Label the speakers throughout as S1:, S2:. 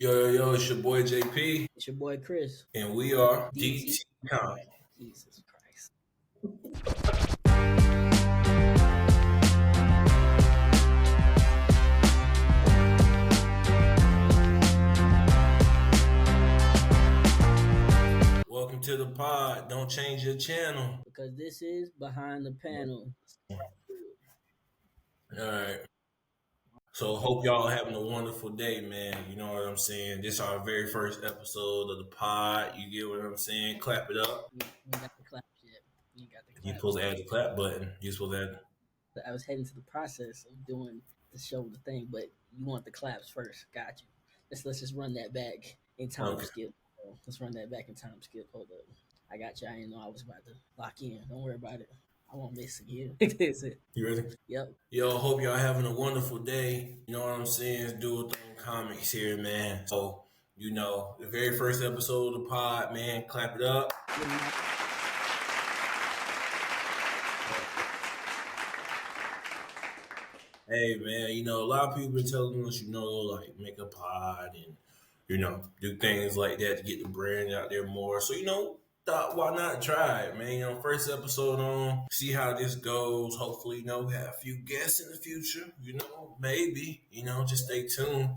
S1: Yo, it's your boy JP,
S2: It's your boy Chris.
S1: and we are
S2: DT.
S1: DT Comics.
S2: Jesus Christ.
S1: Welcome to the pod. Don't change your channel.
S2: Because this is Behind the Panel.
S1: All right. So hope y'all having a wonderful day, man. You know what I'm saying? This is our very first episode of the pod. You get what I'm saying? Clap it up.
S2: We ain't got the claps yet. We ain't got the
S1: You
S2: claps
S1: supposed to
S2: yet.
S1: add the clap button. You supposed to add.
S2: I was heading to the process of doing the show, the thing, but you want the claps first. Got you. Let's just run that back in time
S1: Okay.
S2: skip. Let's run that back in time skip. Hold up. I got you. I didn't know I was about to lock in. Don't worry about it. I won't miss again. That's it.
S1: You ready?
S2: Yep.
S1: Yo, hope y'all having a wonderful day. You know what I'm saying? It's Do a Thing Comics here, man. So, the very first episode of the pod, man, clap it up. Hey, man, a lot of people been telling us, like make a pod and, do things like that to get the brand out there more. So, thought why not try it, man? First episode on, see how this goes. Hopefully, we have a few guests in the future, maybe, just stay tuned.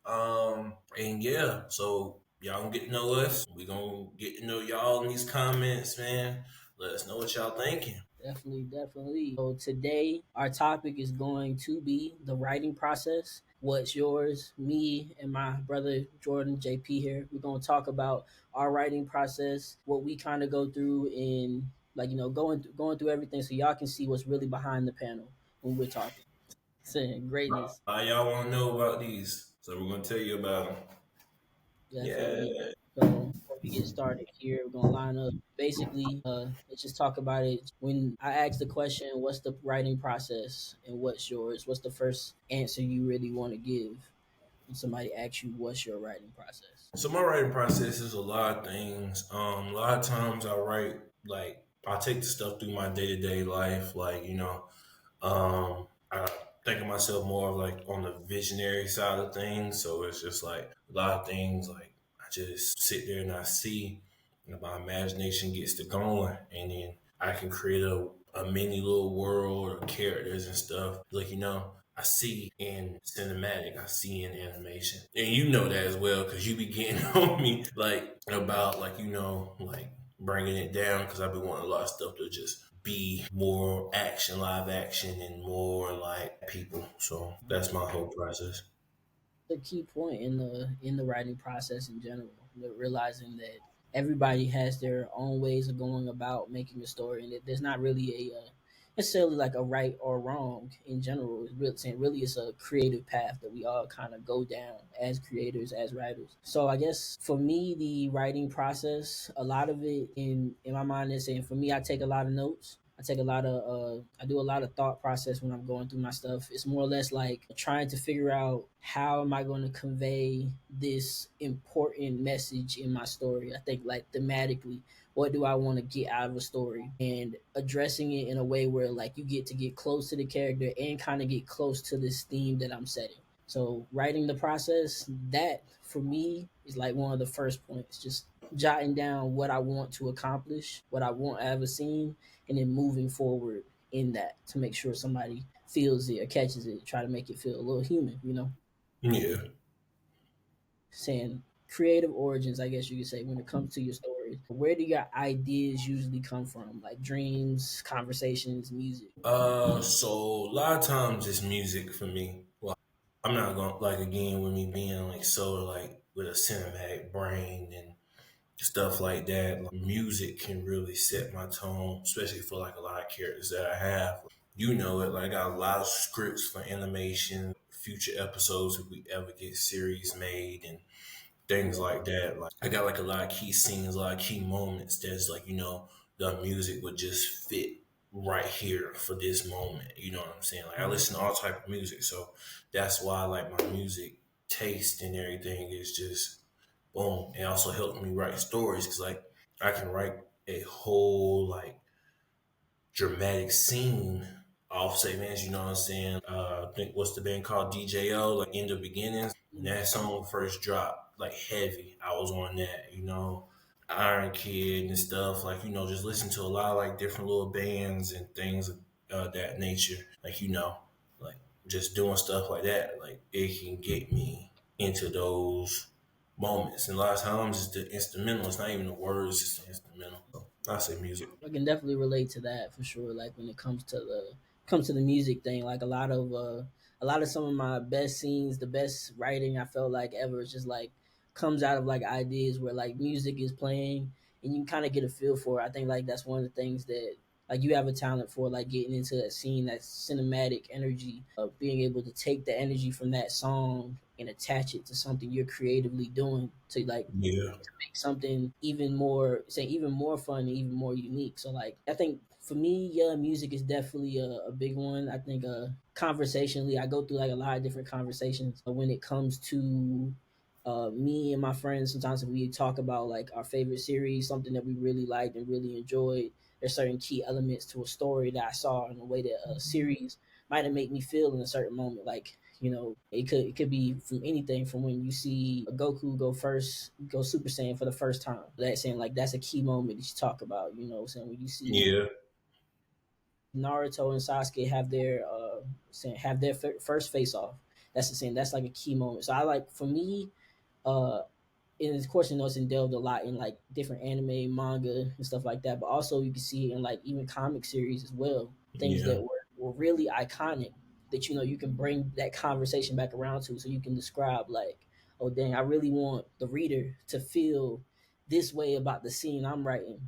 S1: And yeah, so y'all gonna get to know us. We gonna get to know y'all in these comments, man. Let us know what y'all thinking.
S2: Definitely. So today our topic is going to be the writing process. What's yours? Me and my brother Jordan JP here. We're gonna talk about our writing process, what we kind of go through in going through everything so y'all can see what's really behind the panel when we're talking. Saying greatness.
S1: Y'all want to know about these, so we're gonna tell you about them.
S2: Definitely.
S1: Yeah.
S2: So before we get started here, we're gonna line up. Basically, let's just talk about it. When I ask the question, "What's the writing process?" and "What's yours?" What's the first answer you really want to give when somebody asks you, "What's your writing process?"
S1: So my writing process is a lot of things. A lot of times I write like I take the stuff through my day to day life, like I think of myself more of like on the visionary side of things. So it's just like a lot of things like I just sit there and I see, my imagination gets to going, and then I can create a mini little world of characters and stuff. Like, I see in cinematic, I see in animation. And you know that as well because you be getting on me like about like, like bringing it down because I've been wanting a lot of stuff to just be more action, live action, and more like people. So that's my whole process.
S2: The key point in the writing process in general, realizing that everybody has their own ways of going about making a story, and that there's not really a necessarily like a right or wrong in general. It's really saying really it's a creative path that we all kind of go down as creators, as writers. So I guess for me, the writing process, a lot of it in my mind is saying for me, I take a lot of notes. I do a lot of thought process when I'm going through my stuff. It's more or less like trying to figure out how am I going to convey this important message in my story. I think like thematically, what do I want to get out of a story, and addressing it in a way where like you get to get close to the character and kind of get close to this theme that I'm setting. So writing the process, that for me is like one of the first points. Just jotting down what I want to accomplish, what I want out of a scene, and then moving forward in that to make sure somebody feels it or catches it. Try to make it feel a little human.
S1: Yeah.
S2: Saying creative origins, I guess you could say, when it comes to your stories. Where do your ideas usually come from? Like dreams, conversations, music.
S1: So a lot of times it's music for me. Well, I'm not going like again with me being like so like with a cinematic brain and stuff like that. Like, music can really set my tone, especially for like a lot of characters that I have. You know it. Like I got a lot of scripts for animation, future episodes if we ever get series made and things like that. Like I got like a lot of key scenes, a lot of key moments that's like, the music would just fit right here for this moment. You know what I'm saying? Like I listen to all type of music. So that's why like my music taste and everything is just boom. It also helps me write stories because like I can write a whole like dramatic scene off segments, you know what I'm saying? I think what's the band called DJO, like In the Beginnings. When that song first dropped, like heavy, I was on that, Iron Kid and stuff, like, just listen to a lot of like different little bands and things of that nature. Like, like just doing stuff like that, like it can get me into those moments. And a lot of times it's the instrumental, it's not even the words, it's the instrumental. So I say music.
S2: I can definitely relate to that for sure. Like when it comes to the music thing, like a lot of some of my best scenes, the best writing I felt like ever is just like comes out of like ideas where like music is playing and you kind of get a feel for it. I think like that's one of the things that like you have a talent for, like getting into that scene, that cinematic energy of being able to take the energy from that song and attach it to something you're creatively doing to like
S1: Yeah.
S2: make something even more, say, even more fun and even more unique. So like I think for me, yeah, music is definitely a big one. I think conversationally I go through like a lot of different conversations when it comes to me and my friends. Sometimes if we talk about like our favorite series, something that we really liked and really enjoyed, there's certain key elements to a story that I saw in the way that a series might have made me feel in a certain moment. Like, you know, it could be from anything from when you see a Goku go Super Saiyan for the first time. That saying like that's a key moment that you talk about. You know, saying when you see
S1: Yeah.
S2: Naruto and Sasuke have their saying have their first face off. That's the same. That's like a key moment. So I like, for me, uh and of course, you know, it's delved a lot in like different anime, manga, and stuff like that. But also, you can see it in like even comic series as well. Things
S1: Yeah.
S2: that were really iconic that, you know, you can bring that conversation back around to, so you can describe like, oh dang, I really want the reader to feel this way about the scene I'm writing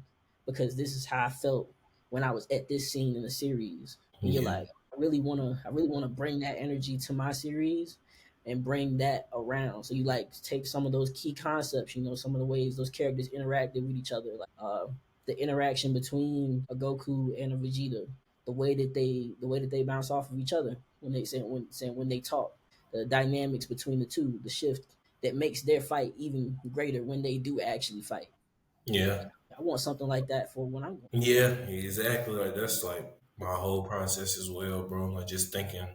S2: because this is how I felt when I was at this scene in the series. And you're
S1: Yeah.
S2: like, I really wanna bring that energy to my series and bring that around. So you like take some of those key concepts, you know, some of the ways those characters interacted with each other, like the interaction between a Goku and a Vegeta, the way that they bounce off of each other when they when they talk, the dynamics between the two, the shift that makes their fight even greater when they do actually fight.
S1: Yeah.
S2: I want something like that for when I'm going.
S1: Yeah, exactly. Like that's like my whole process as well, bro. Like just thinking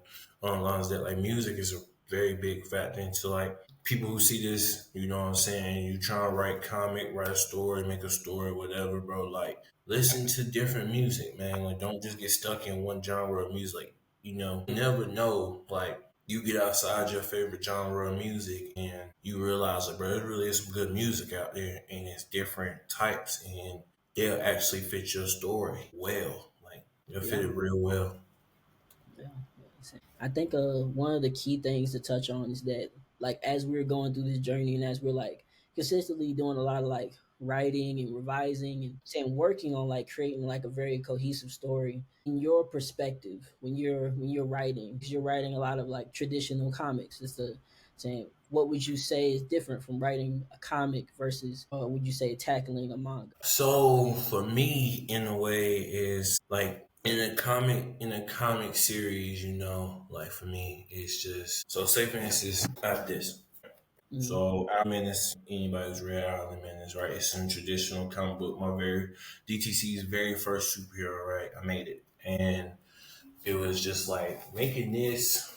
S1: on lines that like music is a very big factor into like people who see this, you know what I'm saying? You try to write comic, write a story, make a story, whatever, bro. Like listen to different music, man. Like don't just get stuck in one genre of music. Like, you never know, like you get outside your favorite genre of music and you realize like, bro, there really is some good music out there and it's different types and they'll actually fit your story well. Like they'll fit
S2: Yeah.
S1: it real well.
S2: Yeah. I think one of the key things to touch on is that like as we're going through this journey and as we're like consistently doing a lot of like writing and revising and saying working on like creating like a very cohesive story in your perspective when you're writing, because you're writing a lot of like traditional comics. It's the saying, what would you say is different from writing a comic versus would you say tackling a manga?
S1: So for me, in a way, is like in a comic series, like for me, it's just so. Say for instance, I have this.
S2: Mm,
S1: So Iron Menace, anybody who's read Iron Menace, right? It's some traditional comic book. My very DTC's very first superhero, right? I made it, and it was just like making this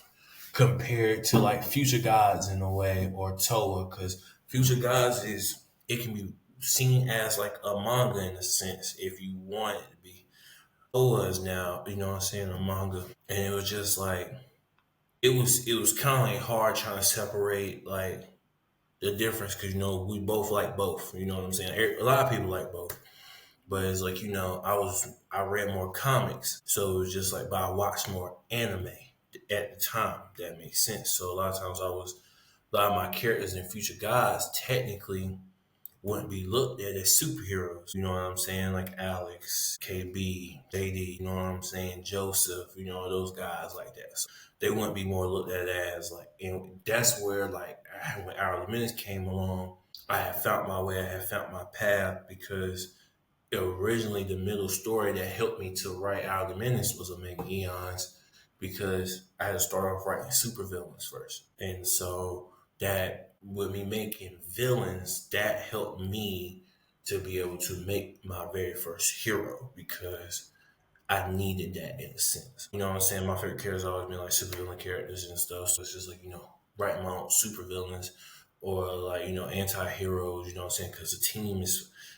S1: compared to like Future Gods in a way or Toa, because Future Gods is it can be seen as like a manga in a sense if you want it to be. Toa is now, what I'm saying, a manga, and it was just like it was kind of like hard trying to separate like the difference because we both like both. You know what I'm saying? A lot of people like both. But it's like, I read more comics. So it was just like, but I watched more anime at the time. That makes sense. So a lot of times a lot of my characters in Future Gods technically wouldn't be looked at as superheroes. You know what I'm saying? Like Alex, KB, JD, you know what I'm saying? Joseph, those guys like that. So they wouldn't be more looked at as like, and that's where like when Our Minutes came along, I had found my way, I had found my path because originally the middle story that helped me to write Out of the Menace was Omega Eons because I had to start off writing supervillains first. And so that with me making villains, that helped me to be able to make my very first hero because I needed that in a sense. You know what I'm saying? My favorite characters always been like supervillain characters and stuff. So it's just like, writing my own supervillains or like, anti-heroes, you know what I'm saying? Because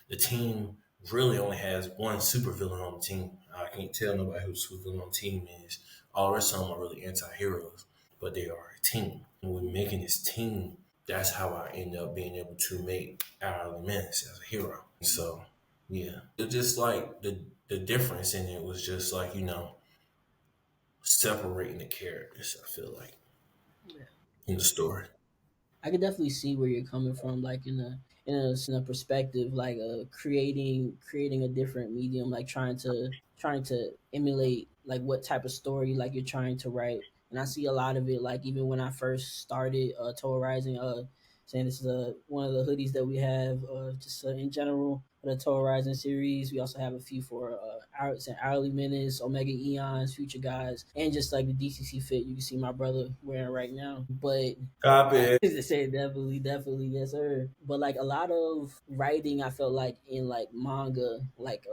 S1: the team really only has one supervillain on the team. I can't tell nobody who the supervillain on the team is. All the rest of them are really anti-heroes, but they are a team. And with making this team, that's how I end up being able to make Our Menace as a hero. So yeah, it's just like the difference in it was just like separating the characters. I feel like
S2: Yeah.
S1: in the story.
S2: I could definitely see where you're coming from, like in a perspective, like creating a different medium, like trying to emulate like what type of story like you're trying to write. And I see a lot of it, like even when I first started Toa Rising, saying this is one of the hoodies that we have, just in general for the Toa Rising series. We also have a few for Hourly Minutes, Omega Eons, Future Guys, and just like the DTC fit you can see my brother wearing right now. But I
S1: Copy.
S2: to say definitely, yes, sir. But like a lot of writing, I felt like in like manga, like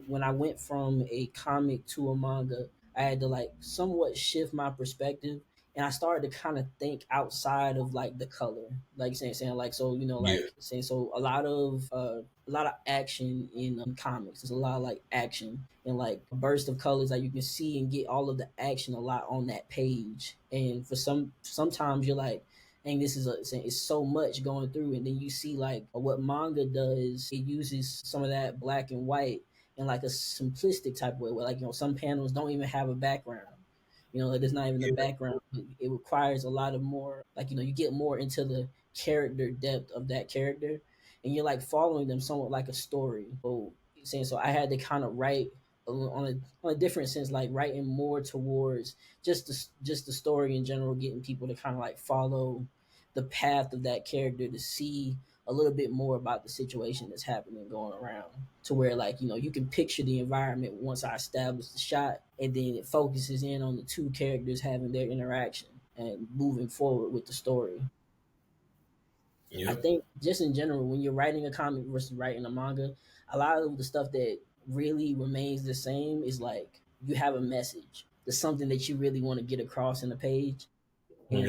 S2: when I went from a comic to a manga, I had to like somewhat shift my perspective, and I started to kind of think outside of like the color, like saying like so
S1: Yeah.
S2: like saying so a lot of action in comics. There's a lot of like action and like a burst of colors that you can see and get all of the action a lot on that page. And for sometimes you're like, and this is it's so much going through, and then you see like what manga does. It uses some of that black and white in like a simplistic type of way, where like some panels don't even have a background. There's not even a
S1: Yeah.
S2: background. It requires a lot of more, like you get more into the character depth of that character, and you're like following them somewhat like a story. So saying so, I had to kind of write on a different sense, like writing more towards just the story in general, getting people to kind of like follow the path of that character to see a little bit more about the situation that's happening going around, to where like you can picture the environment once I establish the shot, and then it focuses in on the two characters having their interaction and moving forward with the story. I
S1: Yep.
S2: think just in general, when you're writing a comic versus writing a manga, a lot of the stuff that really remains the same is like you have a message. There's something that you really want to get across in a page,
S1: Yeah.
S2: and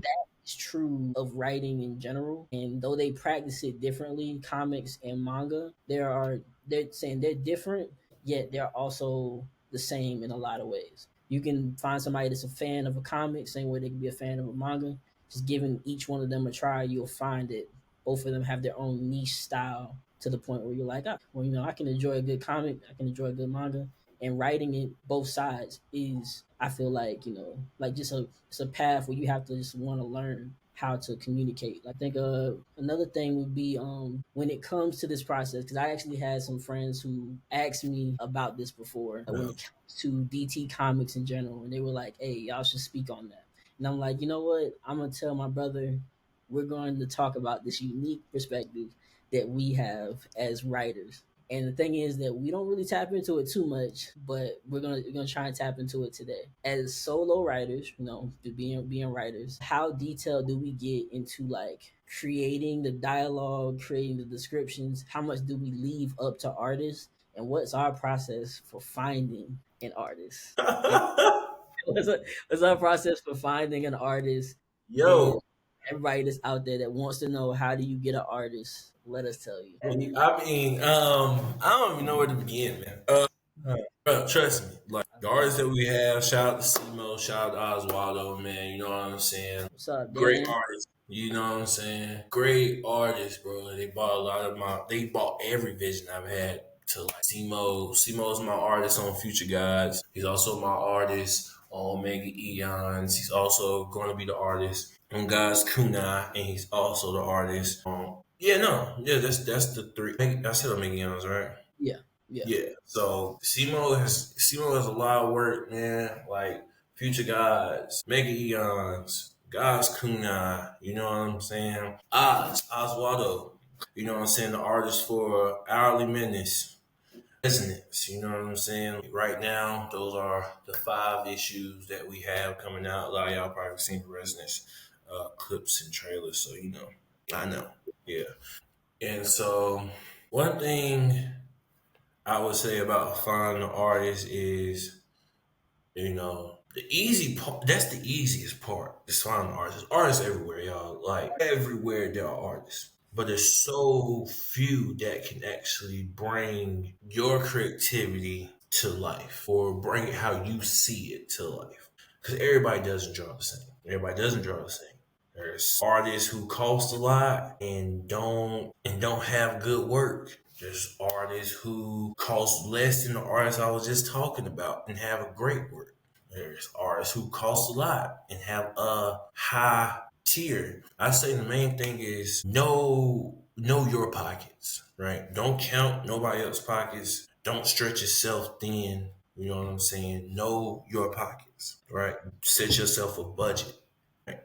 S2: that is true of writing in general. And though they practice it differently, comics and manga, they're saying they're different, yet they're also the same in a lot of ways. You can find somebody that's a fan of a comic, same way they can be a fan of a manga. Just giving each one of them a try, you'll find that both of them have their own niche style, to the point where you're like, well, I can enjoy a good comic, I can enjoy a good manga, and writing it both sides is, I feel like, like just it's a path where you have to just want to learn how to communicate. I think another thing would be when it comes to this process, because I actually had some friends who asked me about this before, when
S1: Yeah.
S2: it comes to DT comics in general, and they were like, hey, y'all should speak on that. And I'm like, you know what, I'm gonna tell my brother, we're going to talk about this unique perspective that we have as writers. And the thing is that we don't really tap into it too much, but we're gonna try and tap into it today. As solo writers, being writers, how detailed do we get into like creating the dialogue, creating the descriptions? How much do we leave up to artists? And what's our process for finding an artist? And what's, our, what's our process for finding an artist? And
S1: Yo.
S2: everybody that's out there that wants to know, how do you get an artist? Let us tell you.
S1: I mean, I don't even know where to begin, man. Bro, trust me. Like the artists that we have, shout out to Simo, shout out to Oswaldo, man. You know what I'm saying?
S2: What's up,
S1: Great
S2: Dan?
S1: artists. You know what I'm saying? Great artists, bro. They bought a lot of they bought every vision I've had to like Simo. Simo's my artist on Future Gods. He's also my artist on Omega Eons. He's also going to be the artist on God's Kunai, and he's also the artist on. Yeah, no, yeah, that's the three. I said Omega Eons, right?
S2: Yeah, yeah,
S1: Yeah. So Simo has a lot of work, man. Like Future Gods, Mega Eons, God's Kunai, you know what I'm saying? Oswaldo, you know what I'm saying? The artist for Hourly Menace, Resonance, you know what I'm saying? Right now, those are the 5 issues that we have coming out. A lot of y'all probably seen the Resonance clips and trailers, so I know. Yeah. And so one thing I would say about finding an artist is, the easy part. That's the easiest part. Is finding artists. Artists everywhere, y'all. Like everywhere there are artists. But there's so few that can actually bring your creativity to life or bring it how you see it to life. Because everybody doesn't draw the same. Everybody doesn't draw the same. There's artists who cost a lot and don't have good work. There's artists who cost less than the artists I was just talking about and have a great work. There's artists who cost a lot and have a high tier. I say the main thing is know your pockets, right? Don't count nobody else's pockets. Don't stretch yourself thin. You know what I'm saying? Know your pockets, right? Set yourself a budget. Right?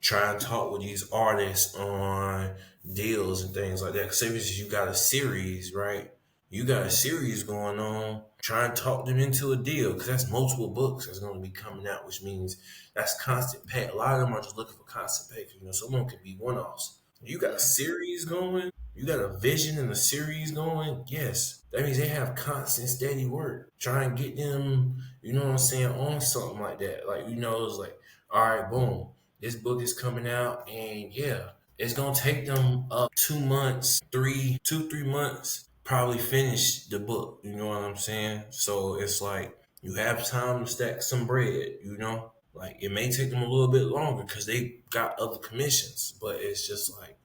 S1: Try and talk with these artists on deals and things like that. Cause say for instance, you got a series, right? You got a series going on. Try and talk them into a deal because that's multiple books that's going to be coming out, which means that's constant pay. A lot of them are just looking for constant pay. Some of them could be one offs. You got a
S2: Yeah.
S1: series going. You got a vision and a series going. Yes, that means they have constant, steady work. Try and get them. You know what I'm saying, on something like that. Like it's like, all right, boom, this book is coming out, and yeah, it's gonna take them up 2 months, 3 months, probably finish the book. You know what I'm saying? So it's like you have time to stack some bread. Like it may take them a little bit longer because they got other commissions, but it's just like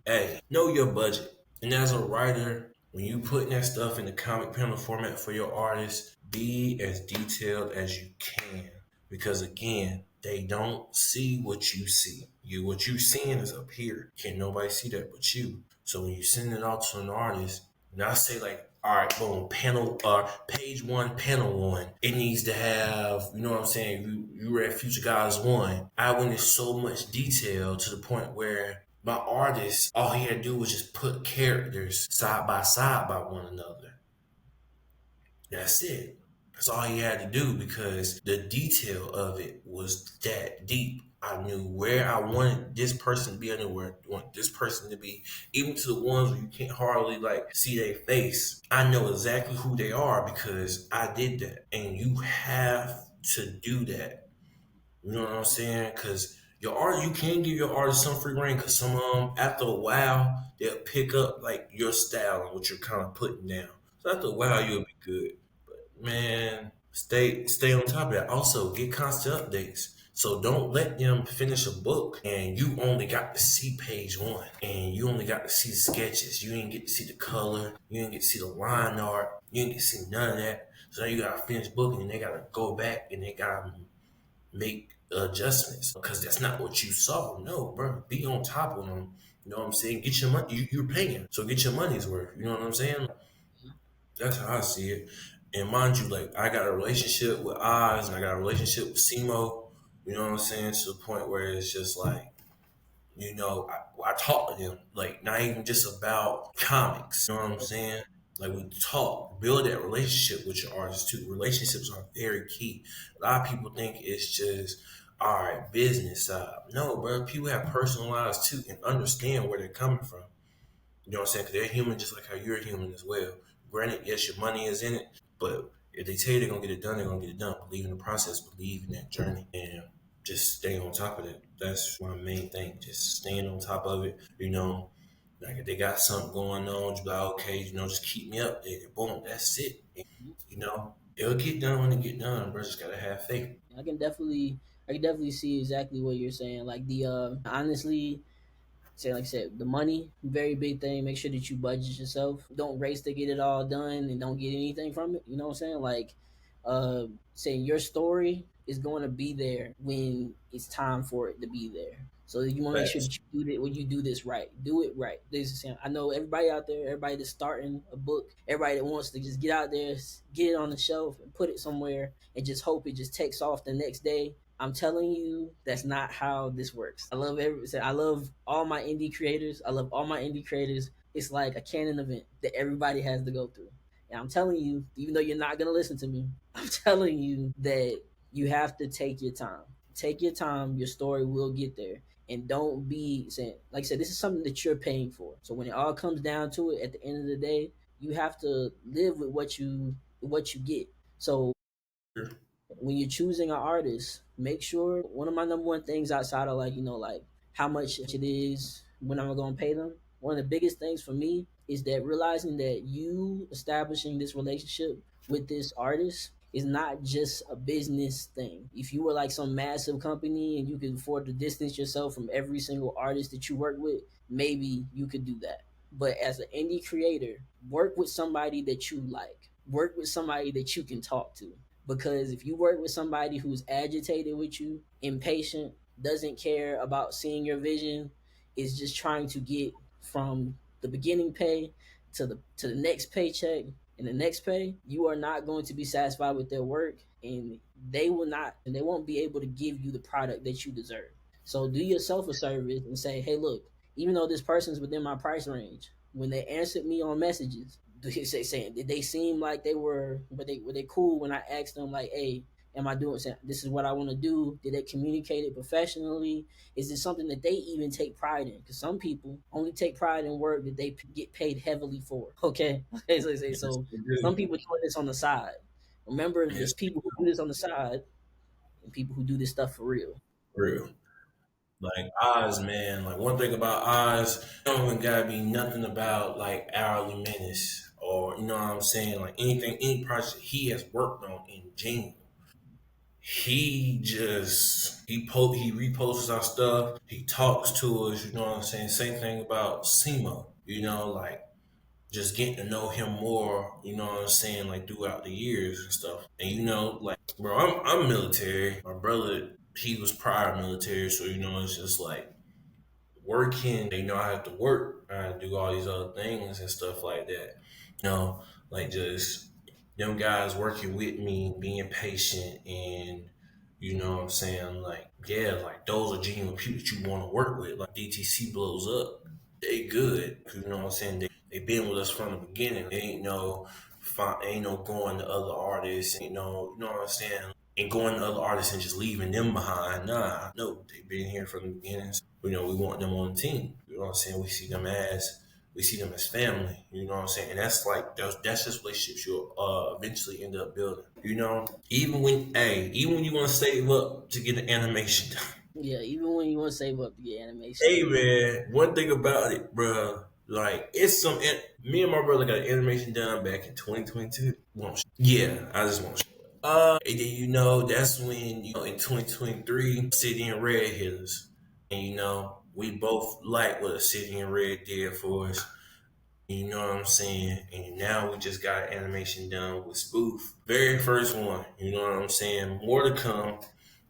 S1: hey, know your budget. And as a writer, when you putting that stuff in the comic panel format for your artists, be as detailed as you can. Because again, they don't see what you see. What you seeing is up here. Can't nobody see that but you. So when you send it out to an artist, and I say like, all right, boom, panel page one, panel one. It needs to have, you know what I'm saying? You read Future Gods 1. I went in so much detail to the point where my artist, all he had to do was just put characters side by one another. That's it. That's all he had to do because the detail of it was that deep. I knew where I wanted this person to be. I knew where I wanted this person to be. Even to the ones where you can't hardly like see their face. I know exactly who they are because I did that. And you have to do that. You know what I'm saying? Because your art, you can give your artist some free reign. Because some of them, after a while, they'll pick up like your style and what you're kind of putting down. So after a while, you'll be good. Man, stay on top of that. Also, get constant updates. So don't let them finish a book and you only got to see page one and you only got to see the sketches. You didn't get to see the color. You didn't get to see the line art. You didn't get to see none of that. So now you got to finish book and they got to go back and they got to make adjustments because that's not what you saw. No, bro, be on top of them. You know what I'm saying? Get your money. You're paying, so get your money's worth. You know what I'm saying? That's how I see it. And mind you, like I got a relationship with Oz and I got a relationship with Simo. You know what I'm saying? To the point where it's just like, I talk to them, like not even just about comics. You know what I'm saying? Like we talk, build that relationship with your artists too. Relationships are very key. A lot of people think it's just all right, business side. No, bro, people have personal lives too and understand where they're coming from. You know what I'm saying? Because they're human just like how you're human as well. Granted, yes, your money is in it, but if they tell you they're gonna get it done, they're gonna get it done. Believe in the process, believe in that journey, and just stay on top of that. That's my main thing. Just staying on top of it. Like if they got something going on, just be like, okay, just keep me up there. Boom, that's it. And, it'll get done when it get done, bro. Just gotta have faith.
S2: I can definitely, I can definitely see exactly what you're saying. Like the honestly, say like I said, the money, very big thing. Make sure that you budget yourself. Don't race to get it all done and don't get anything from it. You know what I'm saying? Like, saying your story is going to be there when it's time for it to be there. So you want to make sure
S1: Facts.
S2: that you do it when you do this right. Do it right. This is saying, I know everybody out there, everybody that's starting a book, everybody that wants to just get out there, get it on the shelf and put it somewhere and just hope it just takes off the next day. I'm telling you, that's not how this works. I love all my indie creators. I love all my indie creators. It's like a canon event that everybody has to go through. And I'm telling you, even though you're not gonna listen to me, I'm telling you that you have to take your time. Take your time. Your story will get there. And don't be saying, like I said, this is something that you're paying for. So when it all comes down to it, at the end of the day, you have to live with what you get. So when you're choosing an artist, make sure one of my number one things outside of like, like how much it is, when I'm gonna pay them. One of the biggest things for me is that realizing that you establishing this relationship with this artist is not just a business thing. If you were like some massive company and you could afford to distance yourself from every single artist that you work with, maybe you could do that. But as an indie creator, work with somebody that you like. Work with somebody that you can talk to, because if you work with somebody who's agitated with you, impatient, doesn't care about seeing your vision, is just trying to get from the beginning pay to the next paycheck and the next pay, you are not going to be satisfied with their work, and they won't be able to give you the product that you deserve. So do yourself a service and say, hey, look, even though this person's within my price range, when they answered me on messages, saying, did they seem like were they cool when I asked them like, hey, am I doing, saying, this is what I want to do? Did they communicate it professionally? Is it something that they even take pride in? Because some people only take pride in work that they get paid heavily for. Okay,
S1: Yes,
S2: so
S1: they
S2: some
S1: do.
S2: people do this on the side. Remember,
S1: Yes,
S2: there's people who do this on the side and people who do this stuff for real.
S1: for real. Like Oz, man. Like one thing about Oz, it don't even gotta be nothing about like hourly minutes or you know what I'm saying. Like anything, any project he has worked on in general, he reposts our stuff. He talks to us. You know what I'm saying. Same thing about Simo. You know, like just getting to know him more. You know what I'm saying. Like throughout the years and stuff. And you know, like bro, I'm military. My brother, he was prior military, so you know it's just like working, they know I have to work. I have to do all these other things and stuff like that. You know, like just them guys working with me, being patient and you know what I'm saying? Like, yeah, like those are genuine people that you want to work with. Like DTC blows up. They good. You know what I'm saying? They been with us from the beginning. They ain't no going to other artists, you know what I'm saying? And going to other artists and just leaving them behind. Nah, no, they've been here from the beginning. You know, we want them on the team. You know what I'm saying? We see them as family. You know what I'm saying? And that's like that's just relationships you'll eventually end up building. You know, even when you want to save up to get an animation done.
S2: Yeah, even when you want to save up to get animation
S1: Hey
S2: done.
S1: man, one thing about it, bro, like me and my brother got an animation done back in 2022. Yeah, I just want to show it. And then you know that's when you know in 2023, City and Red hit us, and you know we both like what a City and Red did for us. You know what I'm saying? And now we just got animation done with Spoof, very first one. You know what I'm saying? More to come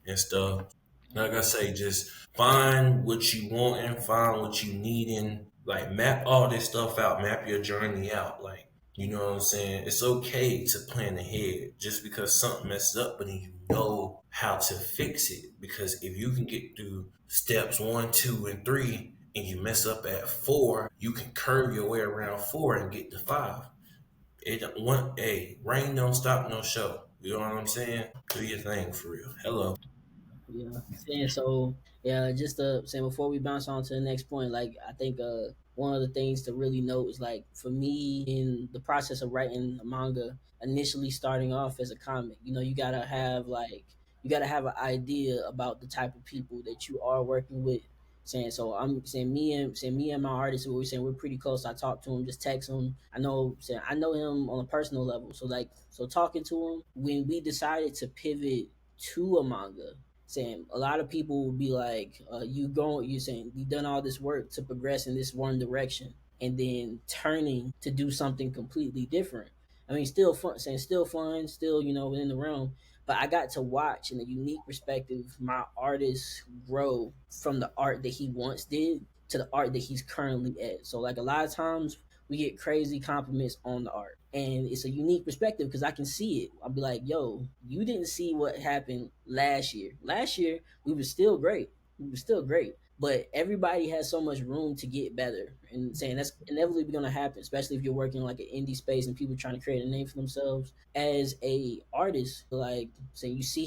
S1: and stuff. Like I say, just find what you want and find what you need and like map all this stuff out, map your journey out. Like, you know what I'm saying? It's okay to plan ahead just because something messes up, but then you know how to fix it. Because if you can get through steps one, two, and three, and you mess up at four, you can curve your way around four and get to five. Rain don't stop no show. You know what I'm saying? Do your thing for real. Hello.
S2: Yeah, saying so. Yeah, just saying before we bounce on to the next point, like I think one of the things to really note is like for me in the process of writing a manga, initially starting off as a comic, you gotta have an idea about the type of people that you are working with. Saying so, I'm saying me and my artist, we were saying we're pretty close. I talk to him, just text him. I know him on a personal level. So talking to him when we decided to pivot to a manga, saying a lot of people will be like, you saying you done all this work to progress in this one direction and then turning to do something completely different. I mean, still fun, saying still fun, still, within the realm. But I got to watch in a unique perspective my artist grow from the art that he once did to the art that he's currently at. So like a lot of times we get crazy compliments on the art. And it's a unique perspective because I can see it. I'll be like, yo, you didn't see what happened last year. Last year, we were still great. We were still great. But everybody has so much room to get better. And saying that's inevitably going to happen, especially if you're working like an indie space and people trying to create a name for themselves. As a artist, like saying you see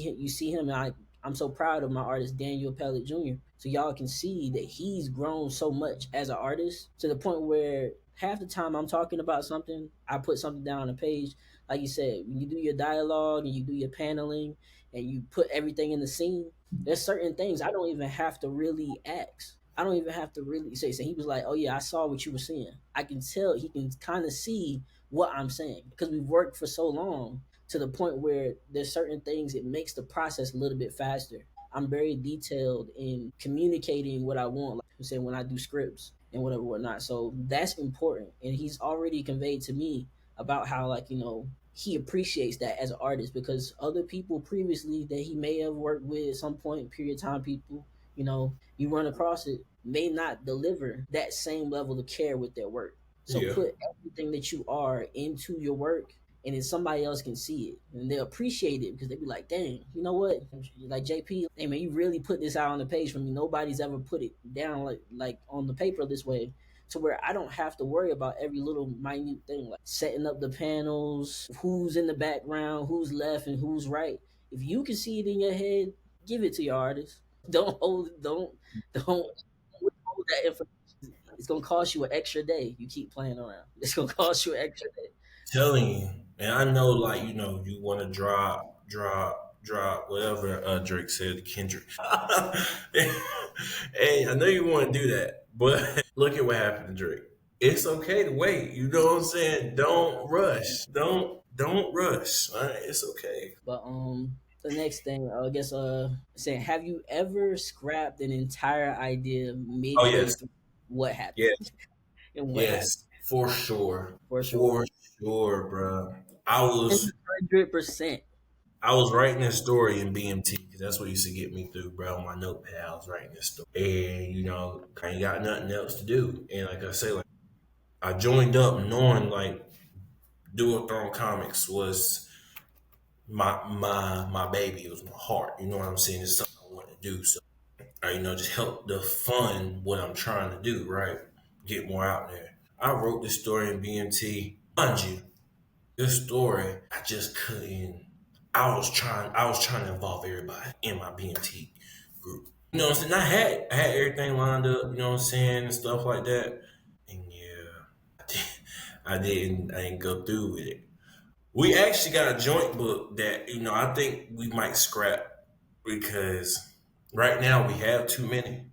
S2: him, and I'm so proud of my artist Daniel Pellet Jr. so y'all can see that he's grown so much as an artist to the point where half the time I'm talking about something, I put something down on a page. Like you said, when you do your dialogue and you do your paneling and you put everything in the scene, there's certain things I don't even have to really ask. I don't even have to really say. So he was like, "Oh yeah, I saw what you were saying." I can tell he can kind of see what I'm saying because we've worked for so long to the point where there's certain things it makes the process a little bit faster. I'm very detailed in communicating what I want, like I said, when I do scripts and whatever whatnot. So that's important, and he's already conveyed to me about how, like, he appreciates that as an artist because other people previously that he may have worked with at some point period of time, people, you run across it, may not deliver that same level of care with their work. So
S1: Yeah.
S2: put everything that you are into your work, and then somebody else can see it and they'll appreciate it because they'll be like, dang, you know what? Like JP, hey man, you really put this out on the page for me. Nobody's ever put it down like on the paper this way, to where I don't have to worry about every little minute thing, like setting up the panels, who's in the background, who's left and who's right. If you can see it in your head, give it to your artist. Don't hold that information. It's gonna cost you an extra day. You keep playing around. It's gonna cost you an extra day.
S1: Telling you, and I know, like, you want to drop, whatever Drake said to Kendrick. Hey, I know you want to do that, but look at what happened to Drake. It's okay to wait. You know what I'm saying? Don't rush. Don't rush. All right? It's okay.
S2: But the next thing, I guess, saying, have you ever scrapped an entire idea
S1: Oh
S2: midway
S1: yes,
S2: through? What happened?
S1: yes,
S2: And what happened?
S1: yes, for sure,
S2: For sure,
S1: for sure, bro. I was
S2: 100%.
S1: I was writing this story in BMT because that's what used to get me through, bro. My notepad, I was writing this story, and I ain't got nothing else to do. And like I say, like I joined up knowing like Dual Throne Comics was my baby. It was my heart. You know what I'm saying? It's something I want to do. So just help the fund what I'm trying to do. Right, get more out there. I wrote this story in BMT. Mind you, this story, I just couldn't. I was trying to involve everybody in my BMT group. You know what I'm saying? I had everything lined up. You know what I'm saying, and stuff like that. And yeah, I didn't go through with it. We actually got a joint book that I think we might scrap because right now we have too many.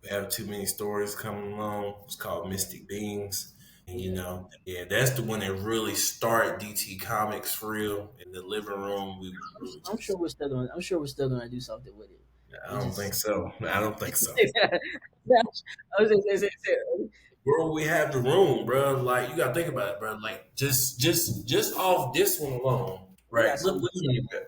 S1: We have too many stories coming along. It's called Mystic Beings. And
S2: Yeah,
S1: yeah, that's the one that really started DT Comics for real. In the living room, we were
S2: I'm sure
S1: just,
S2: we're still gonna. I'm sure we're still gonna do something with it.
S1: I
S2: It
S1: don't think
S2: just.
S1: so. I don't think so.
S2: I was just
S1: Bro, we have the room, bro. Like you gotta think about it, bro. Like just off this one alone,
S2: we
S1: right?
S2: got
S1: Look,
S2: some.
S1: what do you got?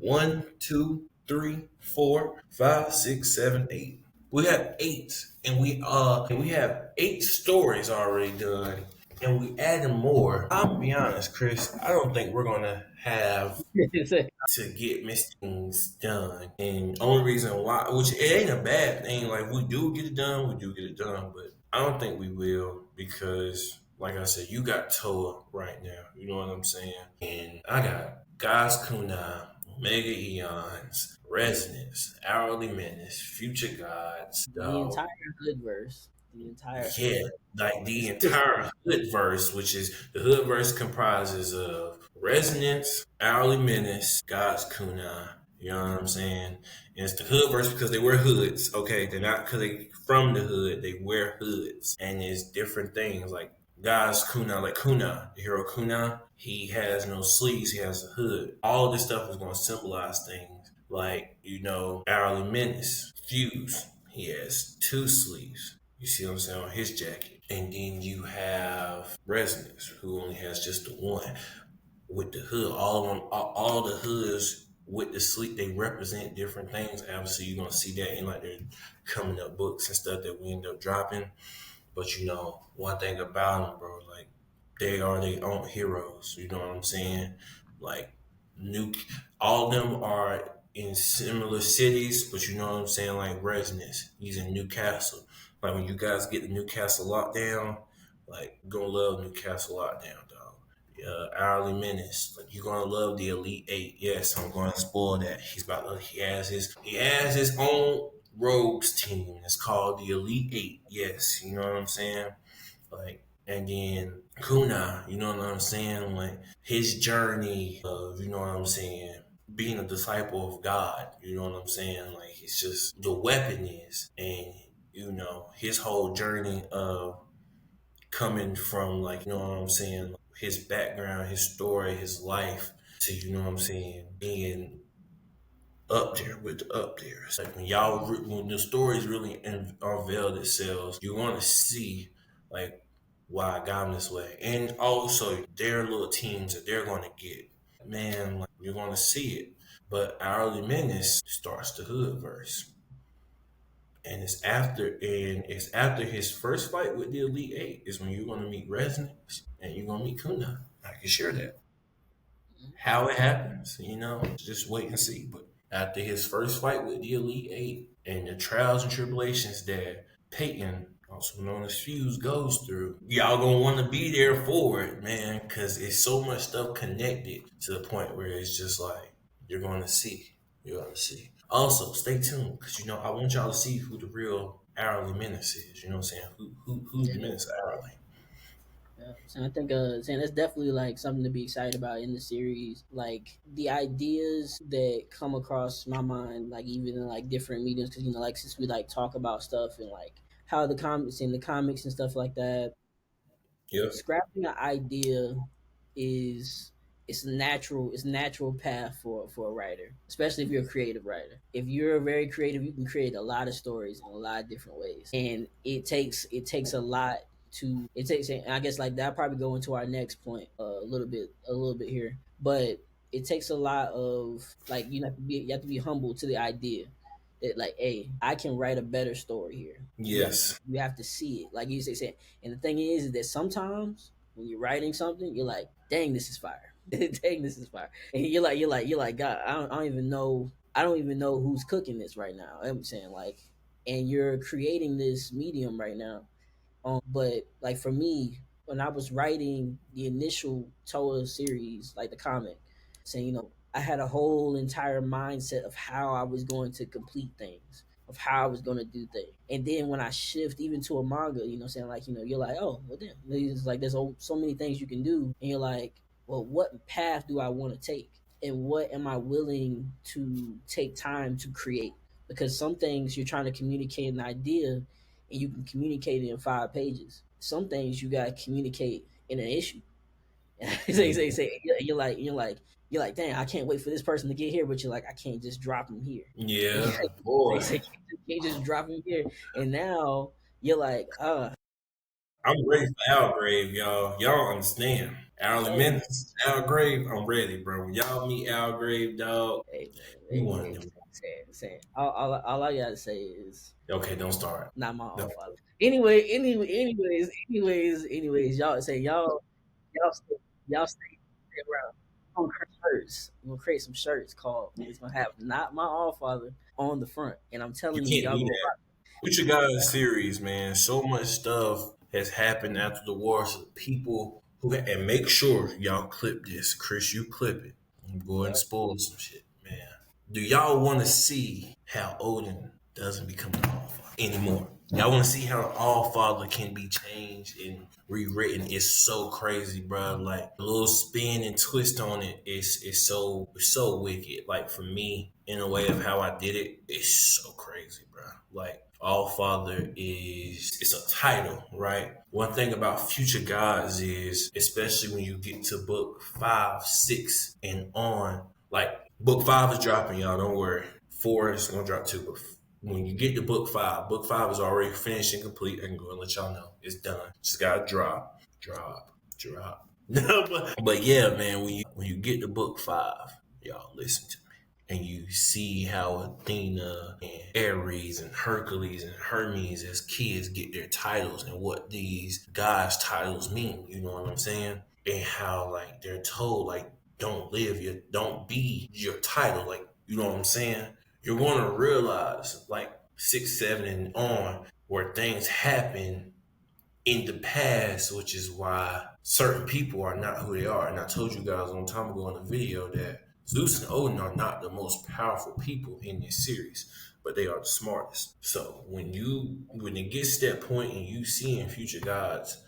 S1: 1, 2, 3, 4, 5, 6, 7, 8. We have eight, and we have eight stories already done, and we adding more. I'll be honest, Chris. I don't think we're gonna have to get things done. And only reason why, which it ain't a bad thing, like we do get it done, we do get it done, but I don't think we will because, like I said, you got Toa right now. You know what I'm saying? And I got Guys Kunai, Omega Eons, Resonance, Hourly Menace, Future Gods,
S2: The
S1: dog.
S2: entire hood verse. The entire hood
S1: Yeah,
S2: verse.
S1: like the
S2: It's
S1: entire hood verse, which is the hood verse comprises of Resonance, Hourly Menace, God's Kunai. You know what I'm saying? And it's the hood verse because they wear hoods. Okay, they're not because they from the hood. They wear hoods, and it's different things like God's Kunai, like Kunai, the hero Kunai. He has no sleeves. He has a hood. All of this stuff is going to symbolize things like Hourly Menace, Fuse. He has two sleeves. You see what I'm saying on his jacket. And then you have Resonance, who only has just the one with the hood. All of them, all the hoods with the sleep, they represent different things. Obviously, you're gonna see that in like their coming up books and stuff that we end up dropping. But one thing about them, bro, like they are their own heroes. You know what I'm saying? Like new, all of them are in similar cities, but you know what I'm saying? Like Resonance, he's in Newcastle. Like when you guys get the Newcastle lockdown, like you're gonna love Newcastle lockdown, dog. Hourly Menace, like you're gonna love the Elite Eight. Yes, I'm gonna spoil that. He has his own rogues team. It's called the Elite Eight. Yes, you know what I'm saying? Like, and then Kuna, you know what I'm saying? Like his journey of, you know what I'm saying, being a disciple of God, you know what I'm saying? Like it's just the weapon is, and you know, his whole journey of coming from, like, you know what I'm saying, his background, his story, his life to, you know what I'm saying, being up there with the up there. It's like when the stories really unveil themselves, you want to see like why I got them this way, and also their little teams that they're going to get. Man, like, you're going to see it. But Hourly Menace starts the hood verse, and it's after his first fight with the Elite Eight is when you're going to meet Resonance and you're going to meet Kuna. I can share that. How it happens, just wait and see. But after his first fight with the Elite Eight and the trials and tribulations that Peyton, also known as Fuse, goes through, y'all gonna want to be there for it, man, because it's so much stuff connected to the point where it's just like you're going to see. You're going to see. Also, stay tuned because I want y'all to see who the real Hourly Menace is. You know what I'm saying? Who's
S2: Yeah.
S1: the Menace Hourly?
S2: Yeah. So I think saying that's definitely like something to be excited about in the series. Like the ideas that come across my mind, like even in like different mediums, because like since we like talk about stuff and like how the comics and stuff like that,
S1: Yep.
S2: scrapping an idea is it's a natural path for a writer, especially if you're a creative writer. If you're very creative, you can create a lot of stories in a lot of different ways, and it takes a lot to it takes. And I guess like that probably go into our next point a little bit here, but it takes a lot of like you have to be humble to the idea that like, hey, I can write a better story here.
S1: Yes.
S2: You have to see it, like you say. And the thing is that sometimes when you're writing something, you're like, dang, this is fire. Dang, this is fire. And you're like, God, I don't even know who's cooking this right now. I'm saying like, and you're creating this medium right now. But like for me, when I was writing the initial Toa series, like the comic, saying, I had a whole entire mindset of how I was going to complete things, of how I was going to do things. And then when I shift even to a manga, saying like, you're like, oh, well, then it's like there's so many things you can do, and you're like, well, what path do I want to take, and what am I willing to take time to create? Because some things you're trying to communicate an idea, and you can communicate it in 5 pages. Some things you gotta communicate in an issue. You're like, dang, I can't wait for this person to get here, but you're like, I can't just drop him here.
S1: Yeah,
S2: They
S1: boy.
S2: say can't just drop him here, and now you're like,
S1: I'm ready for Algrave, y'all. Y'all don't understand. Al
S2: hey,
S1: Menace, Algrave, I'm ready, bro. When y'all meet Algrave, dog,
S2: hey, man,
S1: you
S2: hey,
S1: want
S2: hey,
S1: them.
S2: saying, all I gotta say is
S1: Okay, don't start.
S2: not my
S1: No.
S2: own father. Anyways, y'all stay around. I'm gonna create shirts. I'm gonna create some shirts called. It's gonna have "Not My All Father" on the front, and I'm
S1: You
S2: telling you,
S1: can't
S2: y'all
S1: do
S2: gonna
S1: that. Future Guys series, man. So much stuff has happened after the war. So people and make sure y'all clip this. Chris, you clip it. I'm going to
S2: rock.
S1: spoil some shit, man. Do y'all want to see how Odin doesn't become an All Father anymore? Y'all want to see how an All Father can be changed and rewritten? It's so crazy, bro. Like a little spin and twist on it is so wicked. Like for me, in a way of how I did it, it's so crazy, bro. Like All Father is it's a title, right? One thing about Future Gods is, especially when you get to book 5, 6, and on, like book 5 is dropping, y'all. Don't worry. 4 is gonna drop too. But when you get to book five is already finished and complete. I can go and let y'all know it's done. Just gotta drop. but yeah, man. When you get to book 5, y'all listen to me, and you see how Athena and Ares and Hercules and Hermes as kids get their titles and what these guys' titles mean. You know what I'm saying? And how like they're told like don't be your title. Like, you know what I'm saying? You're gonna realize like 6, 7, and on where things happen in the past, which is why certain people are not who they are. And I told you guys a long time ago in the video that Zeus and Odin are not the most powerful people in this series. but they are the smartest. So when it gets to that point and you see in Future Gods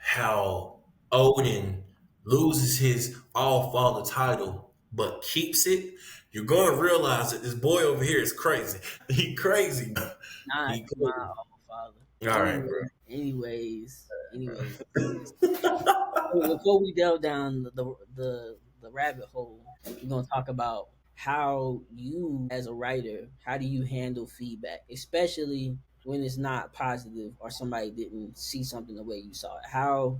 S1: how Odin loses his All Father title but keeps it, you're going to realize that this boy over here is crazy. He crazy.
S2: Not
S1: He
S2: my
S1: crazy.
S2: own father.
S1: All right, bro.
S2: Anyways. Before we delve down the rabbit hole, we're gonna talk about how you, as a writer, how do you handle feedback, especially when it's not positive or somebody didn't see something the way you saw it.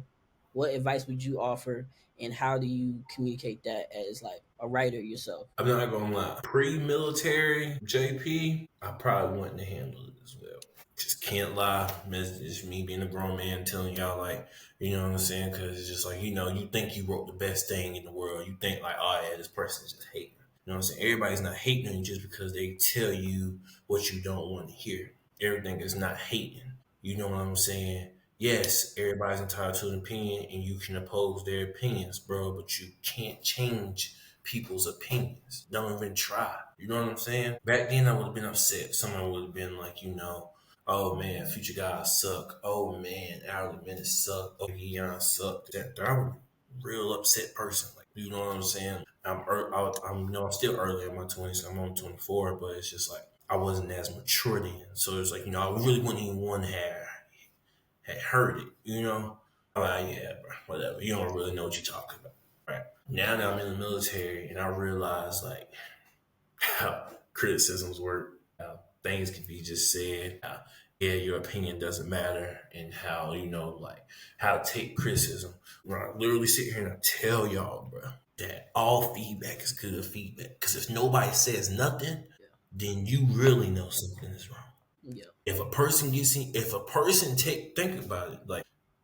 S2: What advice would you offer, and how do you communicate that as like a writer yourself?
S1: I'm not gonna lie. Pre-military JP, I probably wouldn't have handled it as well. Just can't lie. It's just me being a grown man telling y'all like, you know what I'm saying? Because it's just like, you think you wrote the best thing in the world. You think like, oh yeah, this person's just hating. You know what I'm saying? Everybody's not hating on you just because they tell you what you don't want to hear. Everything is not hating. You know what I'm saying? Yes, everybody's entitled to an opinion and you can oppose their opinions, bro, but you can't change people's opinions. Don't even try. You know what I'm saying? Back then, I would have been upset. Someone would have been like, oh man, Future Guys suck. Oh man, Hourly Minutes suck. Oh, Eon suck. I would real upset person. Like, you know what I'm saying? I'm still early in my 20s. I'm on 24, but it's just like I wasn't as mature then. So it's like, I really wouldn't even want to have had heard it. I'm like, yeah, bro, whatever. You don't really know what you're talking about, right? Now that I'm in the military and I realize like how criticisms work, how things can be just said, how, yeah, your opinion doesn't matter, and how, like how to take criticism. When I literally sit here and I tell y'all, bro, that all feedback is good feedback. Because if nobody says nothing, then you really know something is wrong.
S2: Yeah,
S1: If a person if a person think about it, like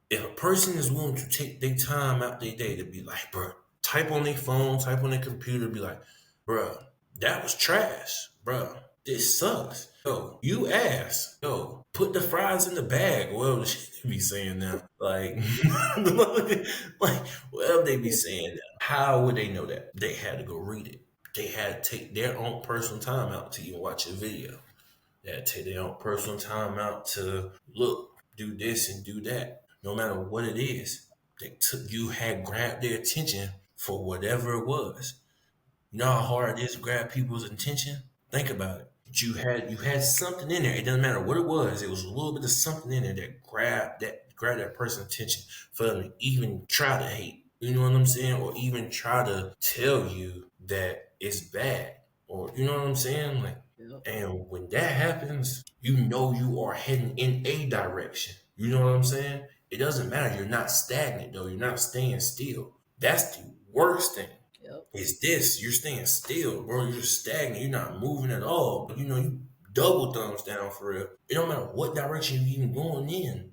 S1: if a person is willing to take their time out their day to be like, bro, type on their phone, type on their computer, be like, bro, that was trash, bro. This sucks. Yo, you ass. Yo, put the fries in the bag. Whatever the shit they be saying now. Like, like whatever they be saying now. How would they know that? They had to go read it. They had to take their own personal time out to even watch a video. They had to take their own personal time out to look, do this and do that. No matter what it is, you had grabbed their attention for whatever it was. You know how hard it is to grab people's attention? Think about it. You had something in there. It doesn't matter what it was. It was a little bit of something in there that grabbed that person's attention for them to even try to hate. You know what I'm saying? Or even try to tell you that it's bad. Or you know what I'm saying? Like,
S2: yeah,
S1: and when that happens, you know you are heading in a direction. You know what I'm saying? It doesn't matter. You're not stagnant though. You're not staying still. That's the worst thing.
S2: yeah,
S1: Is this you're staying still, bro? You're stagnant. You're not moving at all. But you double thumbs down for real. It don't matter what direction you even going in.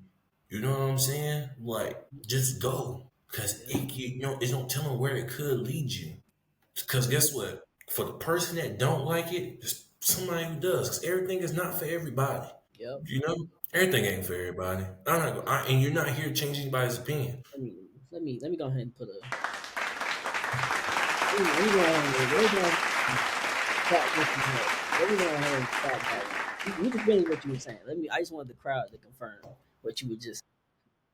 S1: You know what I'm saying? Like just go, cause
S2: yeah,
S1: it's don't telling where it could lead you. Cause guess what? For the person that don't like it, just somebody who does. Cause everything is not for everybody.
S2: yeah.
S1: You know, everything ain't for everybody. And you're not here to change anybody's opinion.
S2: Let me let me go ahead and put a let me go ahead and clap this up. Let me go ahead and clap that. You just finished what you were saying. I just wanted the crowd to confirm what you were just.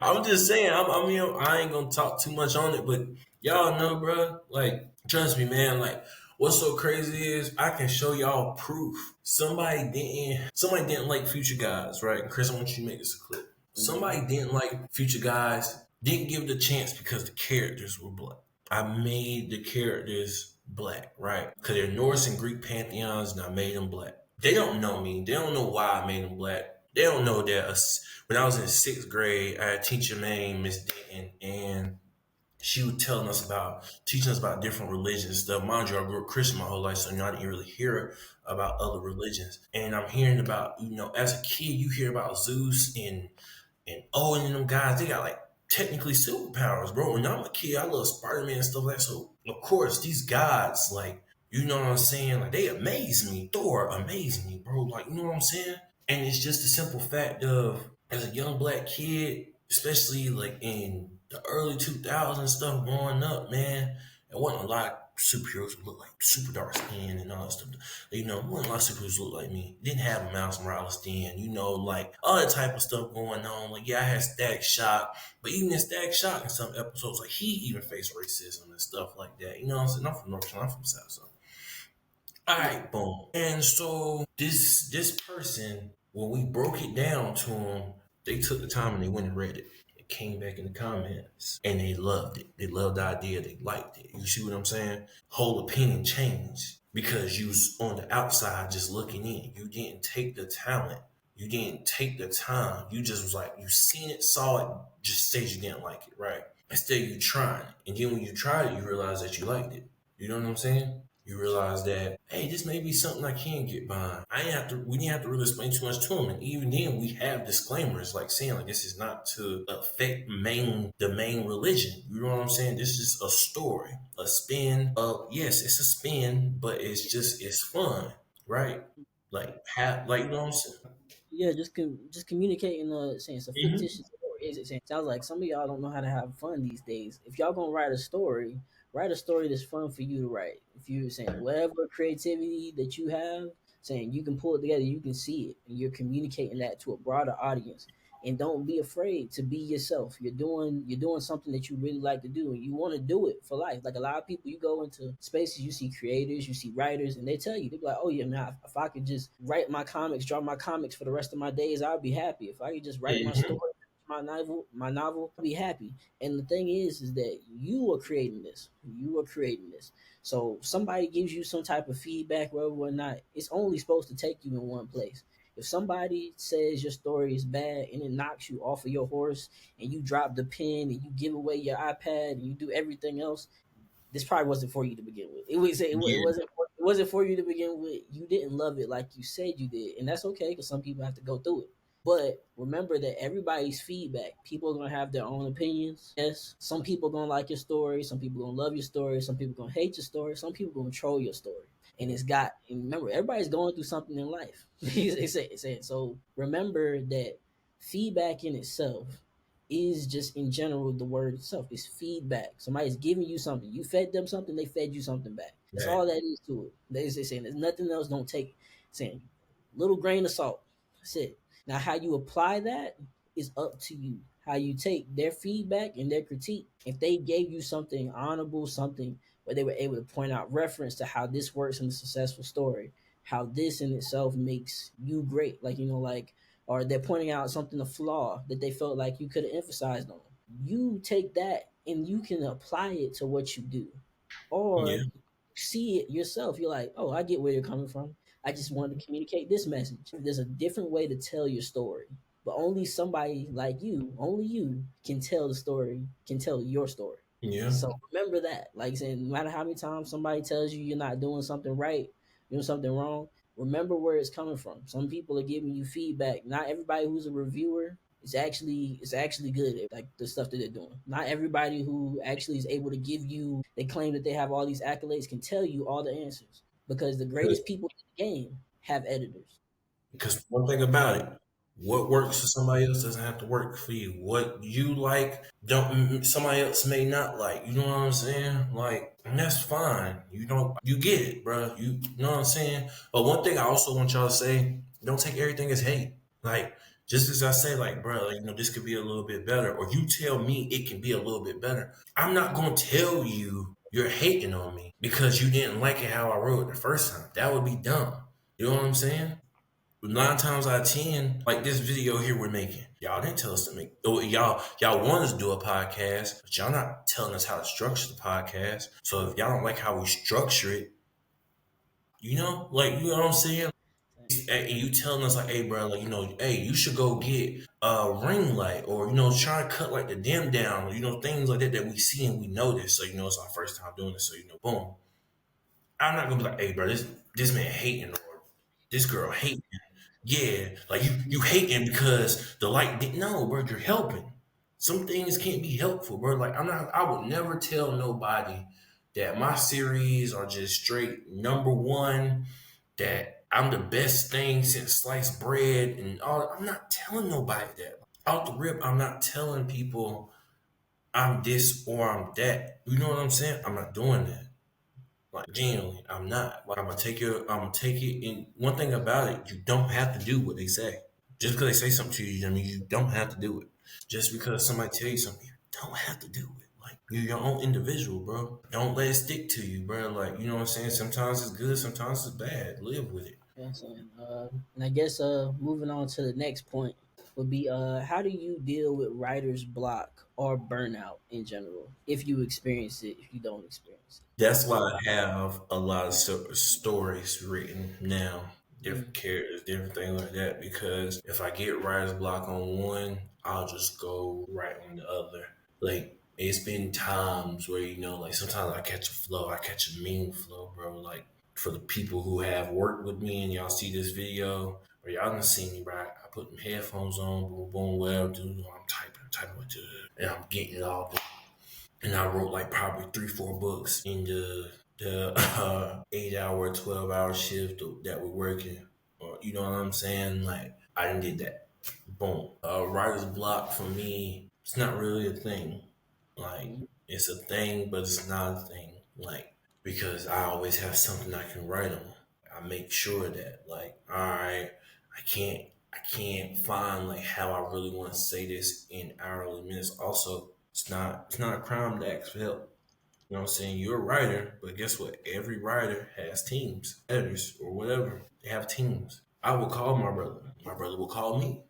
S1: I'm just saying. I ain't gonna talk too much on it, but y'all know, bro. Like, trust me, man. Like, what's so crazy is I can show y'all proof. Somebody didn't like Future Guys, right? And Chris, I want you to make this a clip.
S2: Mhm.
S1: Somebody didn't like Future Guys. Didn't give it a chance because the characters were black. I made the characters black, right? Because they're Norse and Greek pantheons, and I made them black. They don't know me. They don't know why I made them black. They don't know that when I was in sixth grade, I had a teacher named Miss Denton, and she was teaching us about different religions and stuff. Mind you, I grew up Christian my whole life, so I didn't really hear about other religions. And I'm hearing about, as a kid, you hear about Zeus and Owen and them guys. They got like technically superpowers, bro. When I'm a kid, I love Spider-Man and stuff like that. So of course, these gods, like, you know what I'm saying? Like, they amaze me. Thor amazed me, bro. Like, you know what I'm saying? And it's just the simple fact of, as a young black kid, especially like in the early 2000s stuff growing up, man, there wasn't a lot superheroes would look like super dark skin and all that stuff. You know, wasn't a lot of superheroes look like me. Didn't have a Miles Morales then, you know, like all that type of stuff going on. Like, yeah, I had Static Shock, but even in Static Shock in some episodes, like he even faced racism and stuff like that. You know what I'm saying? I'm from North Carolina, I'm from South, so all
S2: Yeah.
S1: right, boom. And so this person, when we broke it down to them, they took the time and they went and read it. It came back in the comments and they loved it. They loved the idea. They liked it. You see what I'm saying? Whole opinion changed because you was on the outside just looking in. You didn't take the talent. You didn't take the time. You just was like, you seen it, saw it, just said you didn't like it, right? Instead, you trying it. And then when you tried it, you realize that you liked it. You know what I'm saying? You realize that, hey, this may be something I can get behind. We didn't have to really explain too much to them. And even then we have disclaimers like saying like this is not to affect the main religion. You know what I'm saying? This is a story, a spin of yes, it's a spin, but it's fun, right? Like you know what I'm saying?
S2: Yeah, just communicating. Saying it's a
S1: Mm-hmm.
S2: fictitious story. Is it saying? Sounds like some of y'all don't know how to have fun these days. If y'all gonna write a story that's fun for you to write. If you're saying whatever creativity that you have, saying you can pull it together, you can see it, and you're communicating that to a broader audience. And don't be afraid to be yourself. You're doing something that you really like to do, and you want to do it for life. Like a lot of people, you go into spaces, you see creators, you see writers, and they tell you, they be like, "Oh yeah, man, if I could just write my comics, draw my comics for the rest of my days, I'd be happy. If I could just write my
S1: Mm-hmm.
S2: story, my novel, I'd be happy." And the thing is that you are creating this. You are creating this. So somebody gives you some type of feedback, whether or not, it's only supposed to take you in one place. If somebody says your story is bad and it knocks you off of your horse and you drop the pen and you give away your iPad and you do everything else, this probably wasn't for you to begin with.
S1: Yeah.
S2: It wasn't for you to begin with. You didn't love it like you said you did, and that's okay because some people have to go through it. But remember that everybody's feedback. People are gonna have their own opinions. Yes, some people gonna like your story. Some people gonna love your story. Some people gonna hate your story. Some people gonna troll your story. And remember, everybody's going through something in life. So remember that feedback in itself is just in general the word itself. It's feedback. Somebody's giving you something. You fed them something, they fed you something back. That's
S1: Right.
S2: all that is to it. They're saying there's nothing else. Don't take saying little grain of salt. That's it. Now how you apply that is up to you. How you take their feedback and their critique. If they gave you something honorable, something where they were able to point out reference to how this works in a successful story, how this in itself makes you great. Like, like, or they're pointing out something, a flaw that they felt like you could have emphasized on. You take that and you can apply it to what you do.
S1: Yeah.
S2: Or see it yourself. You're like, oh, I get where you're coming from. I just wanted to communicate this message. There's a different way to tell your story. But only somebody like you, only you can tell the story, can tell your story.
S1: Yeah.
S2: So remember that. Like saying, no matter how many times somebody tells you you're not doing something right, doing something wrong, remember where it's coming from. Some people are giving you feedback. Not everybody who's a reviewer is actually good at like the stuff that they're doing. Not everybody who actually is able to give you, they claim that they have all these accolades, can tell you all the answers. Because the greatest people in the game have editors.
S1: Because one thing about it, what works for somebody else doesn't have to work for you. What you like, don't somebody else may not like. You know what I'm saying? Like, and that's fine. You get it, bro. You know what I'm saying? But one thing I also want y'all to say: don't take everything as hate. Like, just as I say, like, bro, like, this could be a little bit better, or you tell me it can be a little bit better. I'm not gonna tell you you're hating on me because you didn't like it how I wrote it the first time. That would be dumb. You know what I'm saying? 9 times out of 10, like this video here we're making, y'all didn't tell us to make. Oh, y'all want us to do a podcast, but y'all not telling us how to structure the podcast. So if y'all don't like how we structure it, like you know what I'm saying, and you telling us like, hey, bro, like hey, you should go get a ring light, or try to cut like the dim down, things like that that we see and we notice. So it's our first time doing this, so boom. I'm not gonna be like, hey, bro, this man hating or this girl hating. Yeah, like you hating because the light didn't. No, bro, you're helping. Some things can't be helpful, bro. Like I would never tell nobody that my series are just straight number one, that I'm the best thing since sliced bread and all. I'm not telling nobody that. Out the rip, I'm not telling people I'm this or I'm that. You know what I'm saying? I'm not doing that. Like genuinely, I'm not. Like I'm gonna take it. And one thing about it, you don't have to do what they say. Just because they say something to you, I mean, you don't have to do it. Just because somebody tell you something, you don't have to do it. Like you're your own individual, bro. Don't let it stick to you, bro. Like you know what I'm saying. Sometimes it's good, sometimes it's bad. Live with it.
S2: You know what I'm saying? And I guess moving on to the next point would be how do you deal with writer's block or burnout in general? If you experience it, if you don't experience
S1: That's why I have a lot of stories written now,
S2: it.
S1: different characters, different things like that. Because if I get writer's block on one, I'll just go right on the other. Like it's been times where like sometimes I catch a flow, I catch a mean flow, bro. Like for the people who have worked with me and y'all see this video, or y'all done see me, right? I put my headphones on, boom, boom, well, dude, I'm typing with it, and I'm getting it all and I wrote like probably 3, 4 books in the 8 hour, 12 hour shift that we're working. Or you know what I'm saying? Like I didn't did that. Boom. Writer's block for me, it's not really a thing. Like
S2: Mhm.
S1: it's a thing, but it's not a thing. Like because I always have something I can write on. I make sure that like, all right, I can't find like how I really want to say this in hourly minutes. Also, it's not a crime to ask for help. You know what I'm saying? You're a writer, but guess what? Every writer has teams, editors or whatever. They have teams. I will call my brother. My brother will call me.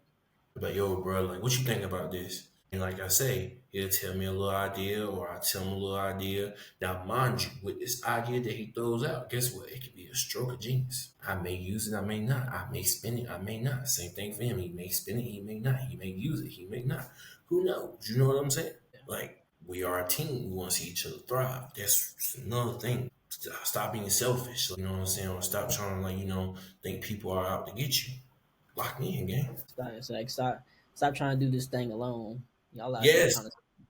S1: But yo, bro, like, what you think about this? And like I say, he'll tell me a little idea, or I tell him a little idea. Now, mind you, with this idea that he throws out, guess what? It could be a stroke of genius. I may use it, I may not. I may spin it, I may not. Same thing for him. He may spin it, he may not. He may use it, he may not. Who knows? You know what I'm saying? Like, we are a team. We want to see each other thrive. That's another thing. Stop being selfish. You know what I'm saying? Or stop trying to, like, think people are out to get you. Lock me in, gang.
S2: It's like stop trying to do this thing alone. Y'all out here
S1: Yes,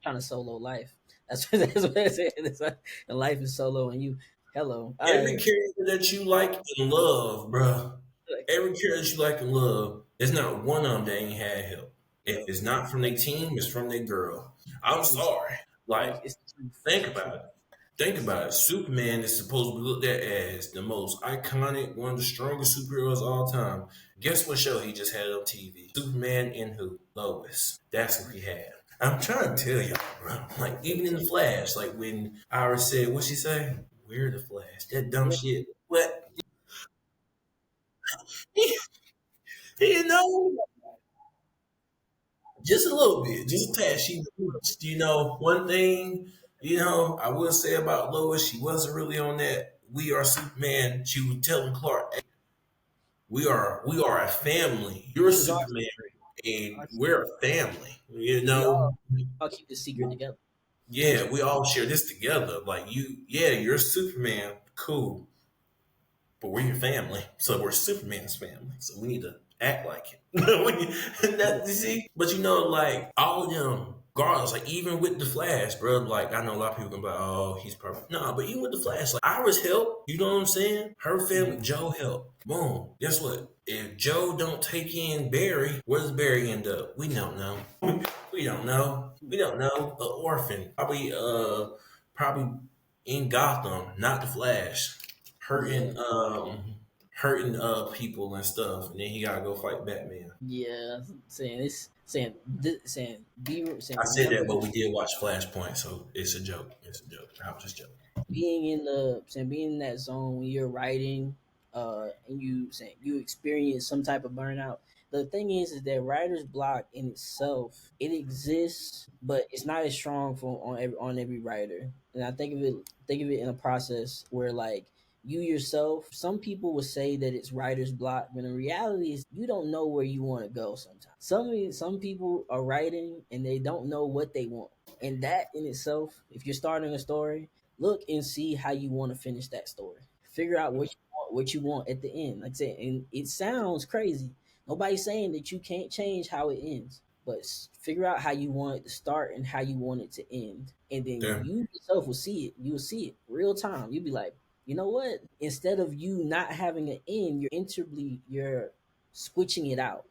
S2: trying to solo life. That's what it said. It's like, and life is solo, and you hello. All
S1: every
S2: right,
S1: character that you like and love, bro.
S2: like,
S1: Every character that you like and love, there's not one of them that ain't had help. If it's not from their team, it's from their girl. I'm
S2: it's
S1: sorry. Like,
S2: it's the truth. It's
S1: think
S2: the
S1: about
S2: truth.
S1: it. Think about it. Superman is supposed to be looked at as the most iconic, one of the strongest superheroes of all time. Guess what show he just had on TV? Superman in who? Lois. That's who he had. I'm trying to tell y'all, bro. Like, even in the Flash, like when Iris said, what she say? We're the Flash. That dumb shit. What? You know, just a little bit, just a tad. One thing, I will say about Lois, she wasn't really on that. We are Superman. She was telling Clark, hey, we are a family. You're
S2: This is our
S1: Superman,
S2: secret.
S1: and
S2: Our
S1: we're
S2: secret.
S1: a family.
S2: We all keep the secret together.
S1: Yeah, we all share this together. Like you're Superman, cool, but we're your family, so we're Superman's family. So we need to act like it. You see, but like all of them, regardless, like even with the Flash, bro. Like I know a lot of people gonna be like, "Oh, he's perfect." No, but even with the Flash, like Iris helped. You know what I'm saying? Her family,
S2: Mhm.
S1: Joe helped. Boom. Guess what? If Joe don't take in Barry, where does Barry end up? We don't know. We don't know. We don't know. An orphan, probably in Gotham, not the Flash,
S2: Yeah,
S1: hurting people and stuff, and then he gotta go fight Batman.
S2: yeah. Saying this, saying saying
S1: I said
S2: remember
S1: that, but we did watch Flashpoint, so it's a joke. It's a joke. I was just joking.
S2: being in that zone when you're writing and you saying you experience some type of burnout. The thing is that writer's block in itself, it exists, but it's not as strong for on every writer. And I think of it in a process where like you yourself, some people would say that it's writer's block, but in reality is you don't know where you want to go sometimes. Some people are writing and they don't know what they want. And that in itself, if you're starting a story, look and see how you want to finish that story. Figure out what you want at the end. Like I said, and it sounds crazy. Nobody's saying that you can't change how it ends, but figure out how you want it to start and how you want it to end, and then
S1: Yeah,
S2: you yourself will see it. You will see it real time. You'll be like, you know what? Instead of you not having an end, you're switching it out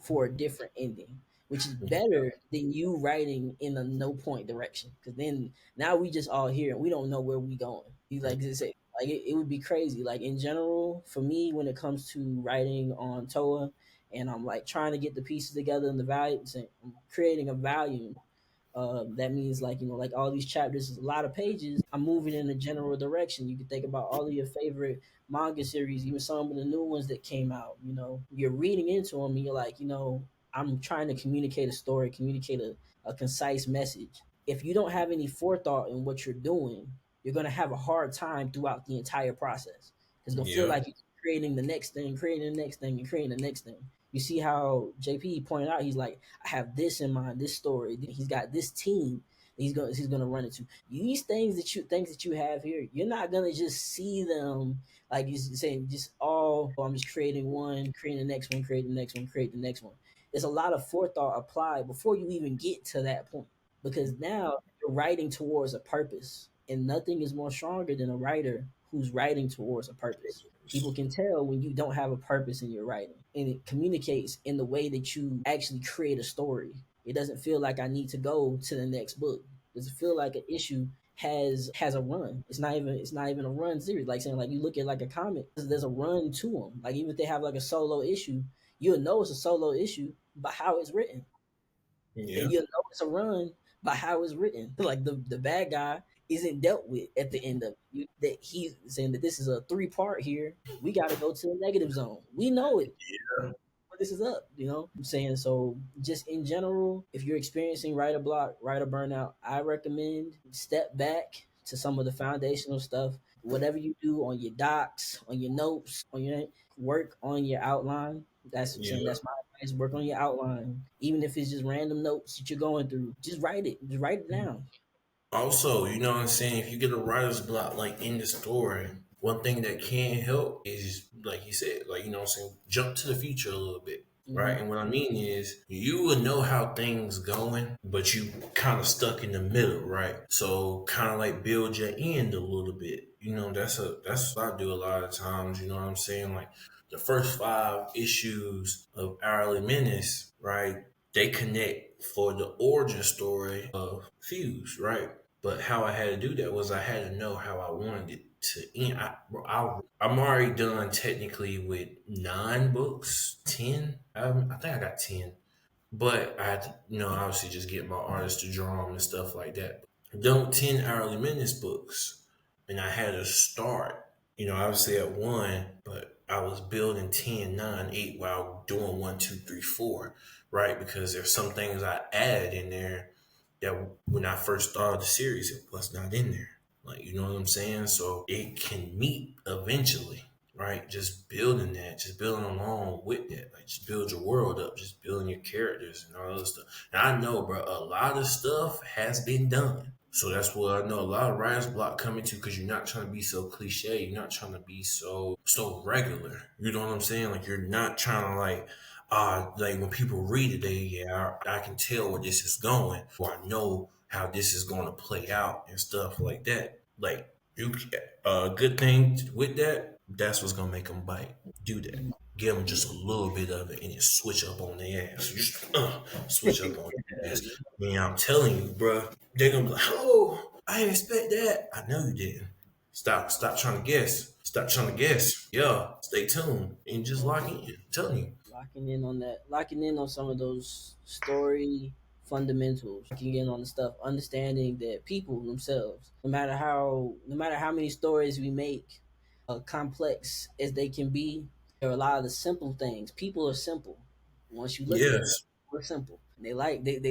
S2: for a different ending, which is better than you writing in a no point direction. Because then now we just all here and we don't know where we going. You like to say. Like it would be crazy. Like in general, for me, when it comes to writing on Toa, and I'm like trying to get the pieces together and the values, and I'm creating a volume. That means like like all these chapters is a lot of pages. I'm moving in a general direction. You can think about all of your favorite manga series, even some of the new ones that came out. You're reading into them, and you're like, I'm trying to communicate a story, communicate a concise message. If you don't have any forethought in what you're doing, you're gonna have a hard time throughout the entire process. It's gonna feel
S1: Yeah,
S2: like you're creating the next thing, creating the next thing, and creating the next thing. You see how JP pointed out, he's like, I have this in mind, this story. He's got this team that he's gonna run into. These things that you have here, you're not gonna just see them like you saying just all. Oh, I'm just creating one, creating the next one, creating the next one, creating the next one. There's a lot of forethought applied before you even get to that point, because now you're writing towards a purpose, and nothing is more stronger than a writer who's writing towards a purpose. People can tell when you don't have a purpose in your writing, and it communicates in the way that you actually create a story. It doesn't feel like I need to go to the next book. It doesn't feel like an issue has a run. It's not even a run series. Like saying, like, you look at like a comic, there's a run to them. Like even if they have like a solo issue, you'll know it's a solo issue by how it's written,
S1: yeah,
S2: and you'll know it's a run by how it's written. Like the bad guy isn't dealt with at the end of it. That he's saying that this is a three-part here. We got to go to the negative zone. We know it. But this is up. I'm saying, so just in general, if you're experiencing writer block, writer burnout, I recommend step back to some of the foundational stuff. Whatever you do on your docs, on your notes, on your work on your outline. That's saying
S1: yeah.
S2: that's my advice. Work on your outline, even if it's just random notes that you're going through. Just write it. Just write it down.
S1: Also, you know what I'm saying? If you get a writer's block like in the story, one thing that can help is like you said, like you know what I'm saying, jump to the future a little bit.
S2: Hmm.
S1: Right. And what I mean is you will know how things going, but you kind of stuck in the middle, right? So kind of like build your end a little bit. That's what I do a lot of times, you know what I'm saying? Like the first 5 issues of Hourly Menace, right? They connect for the origin story of Fuse, right? But how I had to do that was I had to know how I wanted it to end. I'm already done technically with 9 books, 10. I think I got 10. But I had to, obviously just get my artist to draw them and stuff like that. Done with 10 Hourly Minutes books. And I had to start, obviously at 1, but I was building 10, 9, 8 while doing 1, 2, 3, 4, right? Because there's some things I added in there that when I first started the series, it was not in there. Like, you know what I'm saying? So it can meet eventually, right? Just building that, just building along with that. Like, just build your world up, just building your characters and all that stuff. And I know, bro, a lot of stuff has been done. So that's what I know a lot of writers block coming to because you're not trying to be so cliche. You're not trying to be so regular. You know what I'm saying? Like you're not trying to like when people read it, I can tell where this is going, or I know how this is going to play out and stuff like that. Like you, good thing with that. That's what's gonna make them bite. Do that. Give them just a little bit of it and then switch up on their ass. Just switch up on their ass. Man, I'm telling you, bro. They're gonna be like, "Oh, I didn't expect that." I know you didn't. Stop trying to guess. Stop trying to guess. Yeah, stay tuned and just lock in. I'm telling you.
S2: Locking in on some of those story fundamentals, locking in on the stuff, understanding that people themselves, no matter how many stories we make, complex as they can be, there are a lot of the simple things. People are simple. Once you look at them,
S1: Yes.
S2: we're simple. They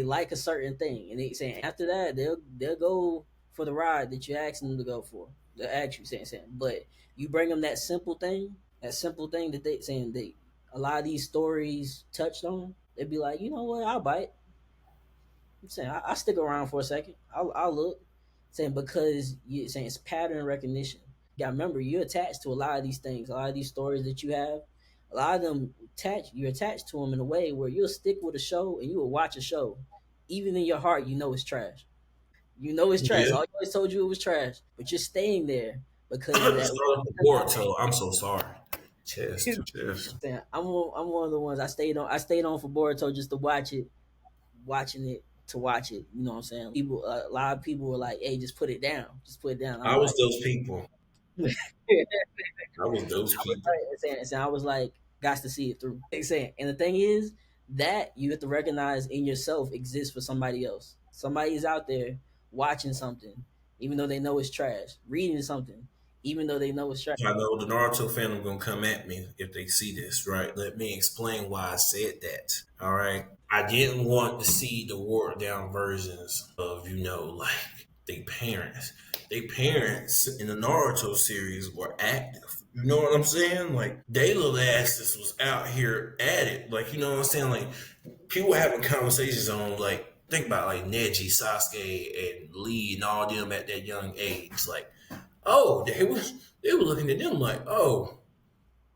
S2: like a certain thing, and they saying after that they'll go for the ride that you ask them to go for. They'll ask you saying, but you bring them that simple thing that they saying they a lot of these stories touched on. They'd be like, you know what, I'll bite. I'm saying I'll stick around for a second. I'll look. Saying because you saying it's pattern recognition. You gotta remember you're attached to a lot of these things, a lot of these stories that you have. A lot of them you're attached to them in a way where you'll stick with a show and you will watch a show, even in your heart you know it's trash. You know it's trash.
S1: Yeah.
S2: All you always told you it was trash, but you're staying there because of that.
S1: Start off the board, so I'm so sorry. Chest, chest.
S2: Saying, I'm one of the ones I stayed on for Boruto just to watching it to watch it. You know what I'm saying? A lot of people were like, "Hey, just put it down, just put it down." I'm
S1: I was
S2: like,
S1: those people. I was those
S2: was
S1: people.
S2: like, saying, I was like, got to see it through. Saying, and the thing is that you have to recognize in yourself exists for somebody else. Somebody is out there watching something, even though they know it's trash. Reading something, even though they know it's trash.
S1: I know the Naruto fandom gonna come at me if they see this, right? Let me explain why I said that. All right. I didn't want to see the watered down versions of, like they parents. They parents in the Naruto series were active. You know what I'm saying? Like they little asses was out here at it. Like, you know what I'm saying? Like people having conversations on like think about like Neji, Sasuke, and Lee and all them at that young age. Like, oh, they were looking at them like, oh,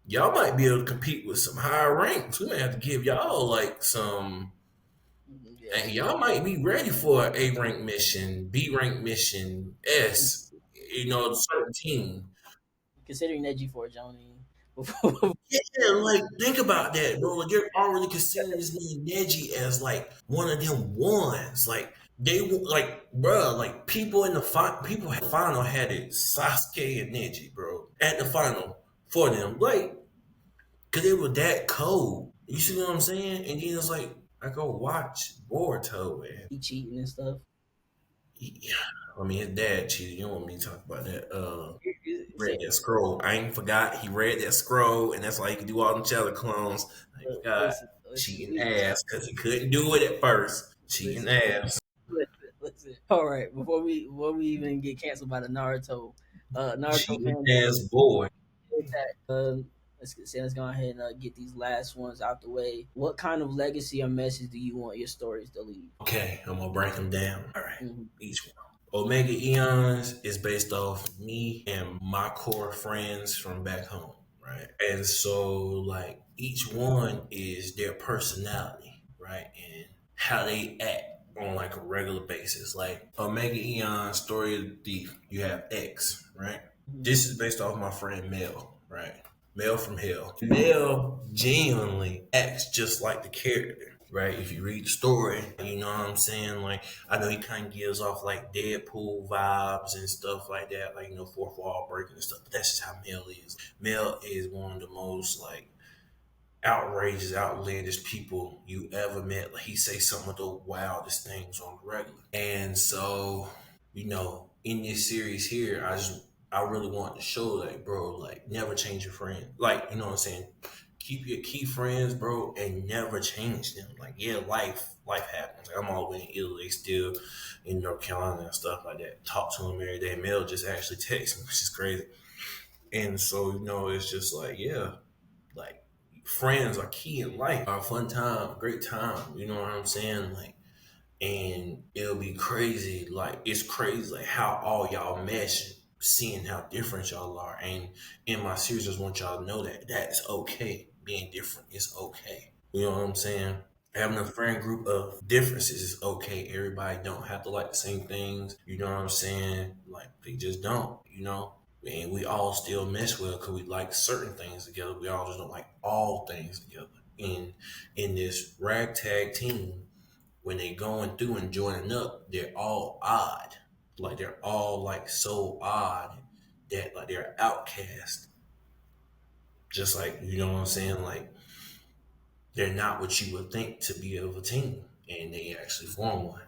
S1: y'all might be able to compete with some higher ranks. We might have to give y'all like some.
S2: Yeah,
S1: And y'all might be ready for an A rank mission, B rank mission, S. Certain team.
S2: considering Neji for Johnny.
S1: Yeah, like think about that, bro. Like you're already considering this man Neji as like one of them ones. Like like, bro, like people in the people at the final had it Sasuke and Neji, bro, at the final for them, like, cause they were that cold. You see what I'm saying? And then it's like I go watch Boruto, and
S2: He cheating and stuff.
S1: yeah, I mean his dad cheated. You don't want me to talk about that.
S2: It's
S1: Read that scroll. I ain't forgot he read that scroll, and that's why he could do all them Cheddar clones. I ain't forgot
S2: listen, listen,
S1: cheating ass because he couldn't do it at first. Cheating
S2: listen,
S1: ass.
S2: listen. All right, before we even get canceled by the Naruto
S1: Cheating
S2: fans,
S1: ass boy.
S2: let's go ahead and get these last ones out the way. What kind of legacy or message do you want your stories to leave?
S1: Okay, I'm gonna break them down. All right,
S2: Hmm.
S1: each one. Omega Eons is based off me and my core friends from back home, right? And so, like, each one is their personality, right? And how they act on like a regular basis. Like, Omega Eon, Story of the Thief, you have X, right? This is based off my friend Mel, right? Mel from Hell. Mel genuinely acts just like the character, right? If you read the story, you know what I'm saying? Like, I know he kind of gives off like Deadpool vibes and stuff like that, like, fourth wall breaking and stuff, but that's just how Mel is. Mel is one of the most like outrageous, outlandish people you ever met. Like he say some of the wildest things on the regular. And so, in this series here, I really want to show like, bro, like never change your friend. Like, you know what I'm saying? Keep your key friends, bro, and never change them. Like, yeah, life happens. Like, I'm all the way in Italy still in North Carolina and stuff like that. Talk to him every day. Mel just actually texts me, which is crazy. And so, it's just like, yeah, like friends are key in life. Our fun time, great time. You know what I'm saying? Like, and it'll be crazy. Like it's crazy, like how all y'all mesh, seeing how different y'all are. And in my series, I just want y'all to know that that's okay. Being different is okay. You know what I'm saying? Having a friend group of differences is okay. Everybody don't have to like the same things. You know what I'm saying? Like they just don't. And we all still mesh well because we like certain things together. We all just don't like all things together. In this ragtag team, when they going through and joining up, they're all odd. Like they're all like so odd that like they're outcast. Just like, you know what I'm saying? Like they're not what you would think to be of a team. And they actually form one.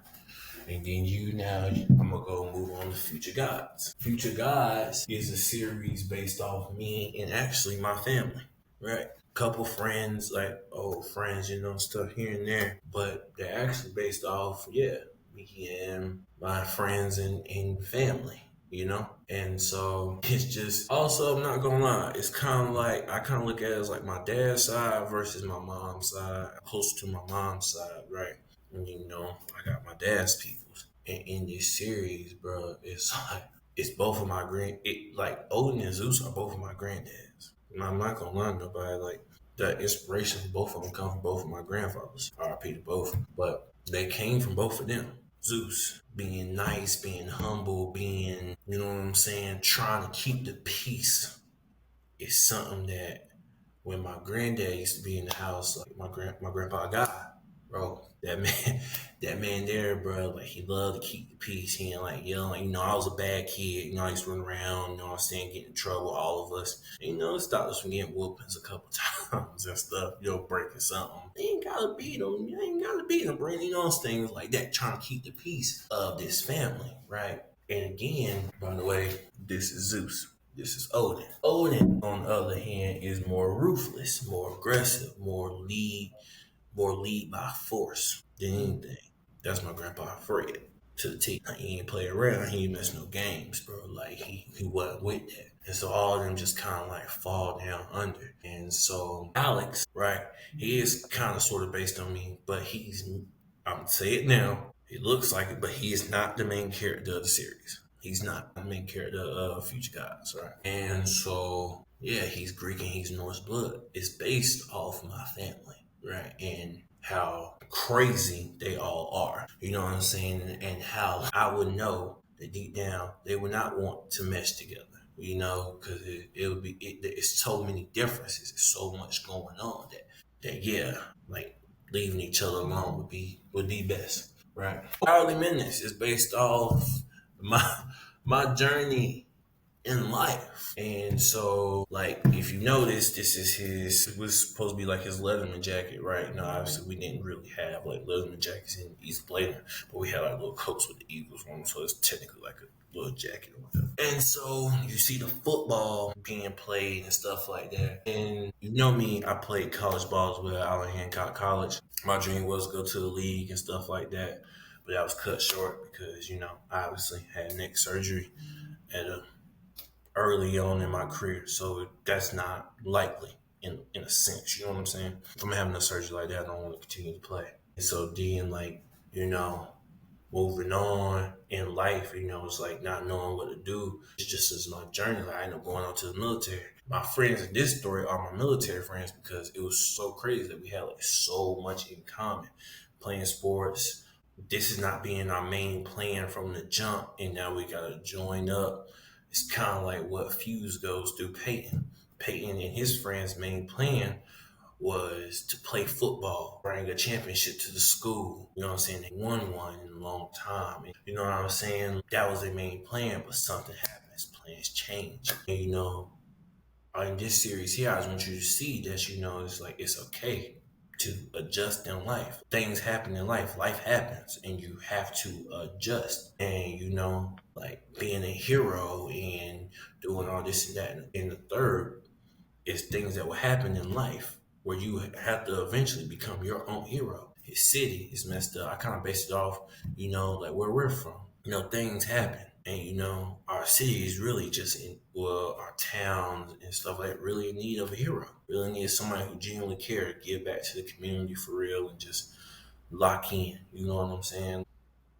S1: And then I'm gonna go move on to Future Gods. Future Gods is a series based off me and actually my family, right? Couple friends, like old friends, stuff here and there, but they're actually based off, yeah, me and my friends and family. And so it's just also, I'm not gonna lie, it's kind of like I kind of look at it as like my dad's side versus my mom's side, closer to my mom's side, right? And I got my dad's peoples. And in this series, bro, it's like it's both of my like Odin and Zeus are both of my grandddads. And I'm not gonna lie to nobody, like the inspiration for both of them come from both of my grandfathers. RP to both. But they came from both of them. Zeus being nice, being humble, being, you know what I'm saying, trying to keep the peace is something that when my granddad used to be in the house, like my grandpa died. bro. That man, that man there, bro. Like he loved to keep the peace. He ain't like yelling. You know, I was a bad kid. You know, I used to run around. You know, what I'm saying, get in trouble. All of us. And, you know, it stopped us from getting whoopings a couple times and stuff. You know, breaking something. You ain't gotta beat them. You ain't gotta beat them, bro. You know, things like that. Trying to keep the peace of this family, right? And again, by the way, this is Zeus. This is Odin. Odin, on the other hand, is more ruthless, more aggressive, more lead by force than anything. That's my grandpa Fred to the T. He ain't play around. He ain't mess no games, bro. Like he wasn't with that. And so all of them just kind of like fall down under. And so Alex, right? He is kind of sort of based on me, but I'm gonna say it now. He looks like it, but he is not the main character of the series. He's not the main character of Future Gods, right? And so, yeah, he's Greek and he's Norse blood. It's based off my family, right? And how crazy they all are. You know what I'm saying? And how I would know that deep down they would not want to mesh together. You know, because it would be it's so many differences. It's so much going on that yeah, like leaving each other alone would be best, right? Hourly Minutes is based off my my journey in life. And so, like, if you notice, this is it was supposed to be like his Leatherman jacket, right? Now, obviously, we didn't really have like Leatherman jackets in East Bladen, but we had like little coats with the Eagles on them, so it's technically like a little jacket or whatever. And so, you see the football being played and stuff like that. And you know me, I played college ball as well, Allen Hancock College. My dream was to go to the league and stuff like that, but that was cut short because, you know, I obviously had neck surgery at a early on in my career, so that's not likely in a sense. You know what I'm saying? If I'm having a surgery like that, I don't want to continue to play. And so then, like, you know, moving on in life, you know, it's like not knowing what to do. It's just as my journey. Like I ended up going on to the military. My friends in this story are my military friends because it was so crazy that we had like so much in common. Playing sports. This is not being our main plan from the jump, and now we gotta join up. It's kind of like what Fuse goes through Peyton. Peyton and his friends' main plan was to play football, bring a championship to the school. You know what I'm saying? They won one in a long time. And you know what I'm saying? That was their main plan, but something happens. Plans change. And you know, in this series here, I just want you to see that you know it's like it's okay to adjust in life. Things happen in life. Life happens, and you have to adjust. And you know, like being a hero and doing all this and that. And the third is things that will happen in life where you have to eventually become your own hero. His city is messed up. I kind of based it off, you know, like where we're from. You know, things happen. And, you know, our city is really just well, our towns and stuff like that really in need of a hero. Really need somebody who genuinely cares, give back to the community for real and just lock in. You know what I'm saying?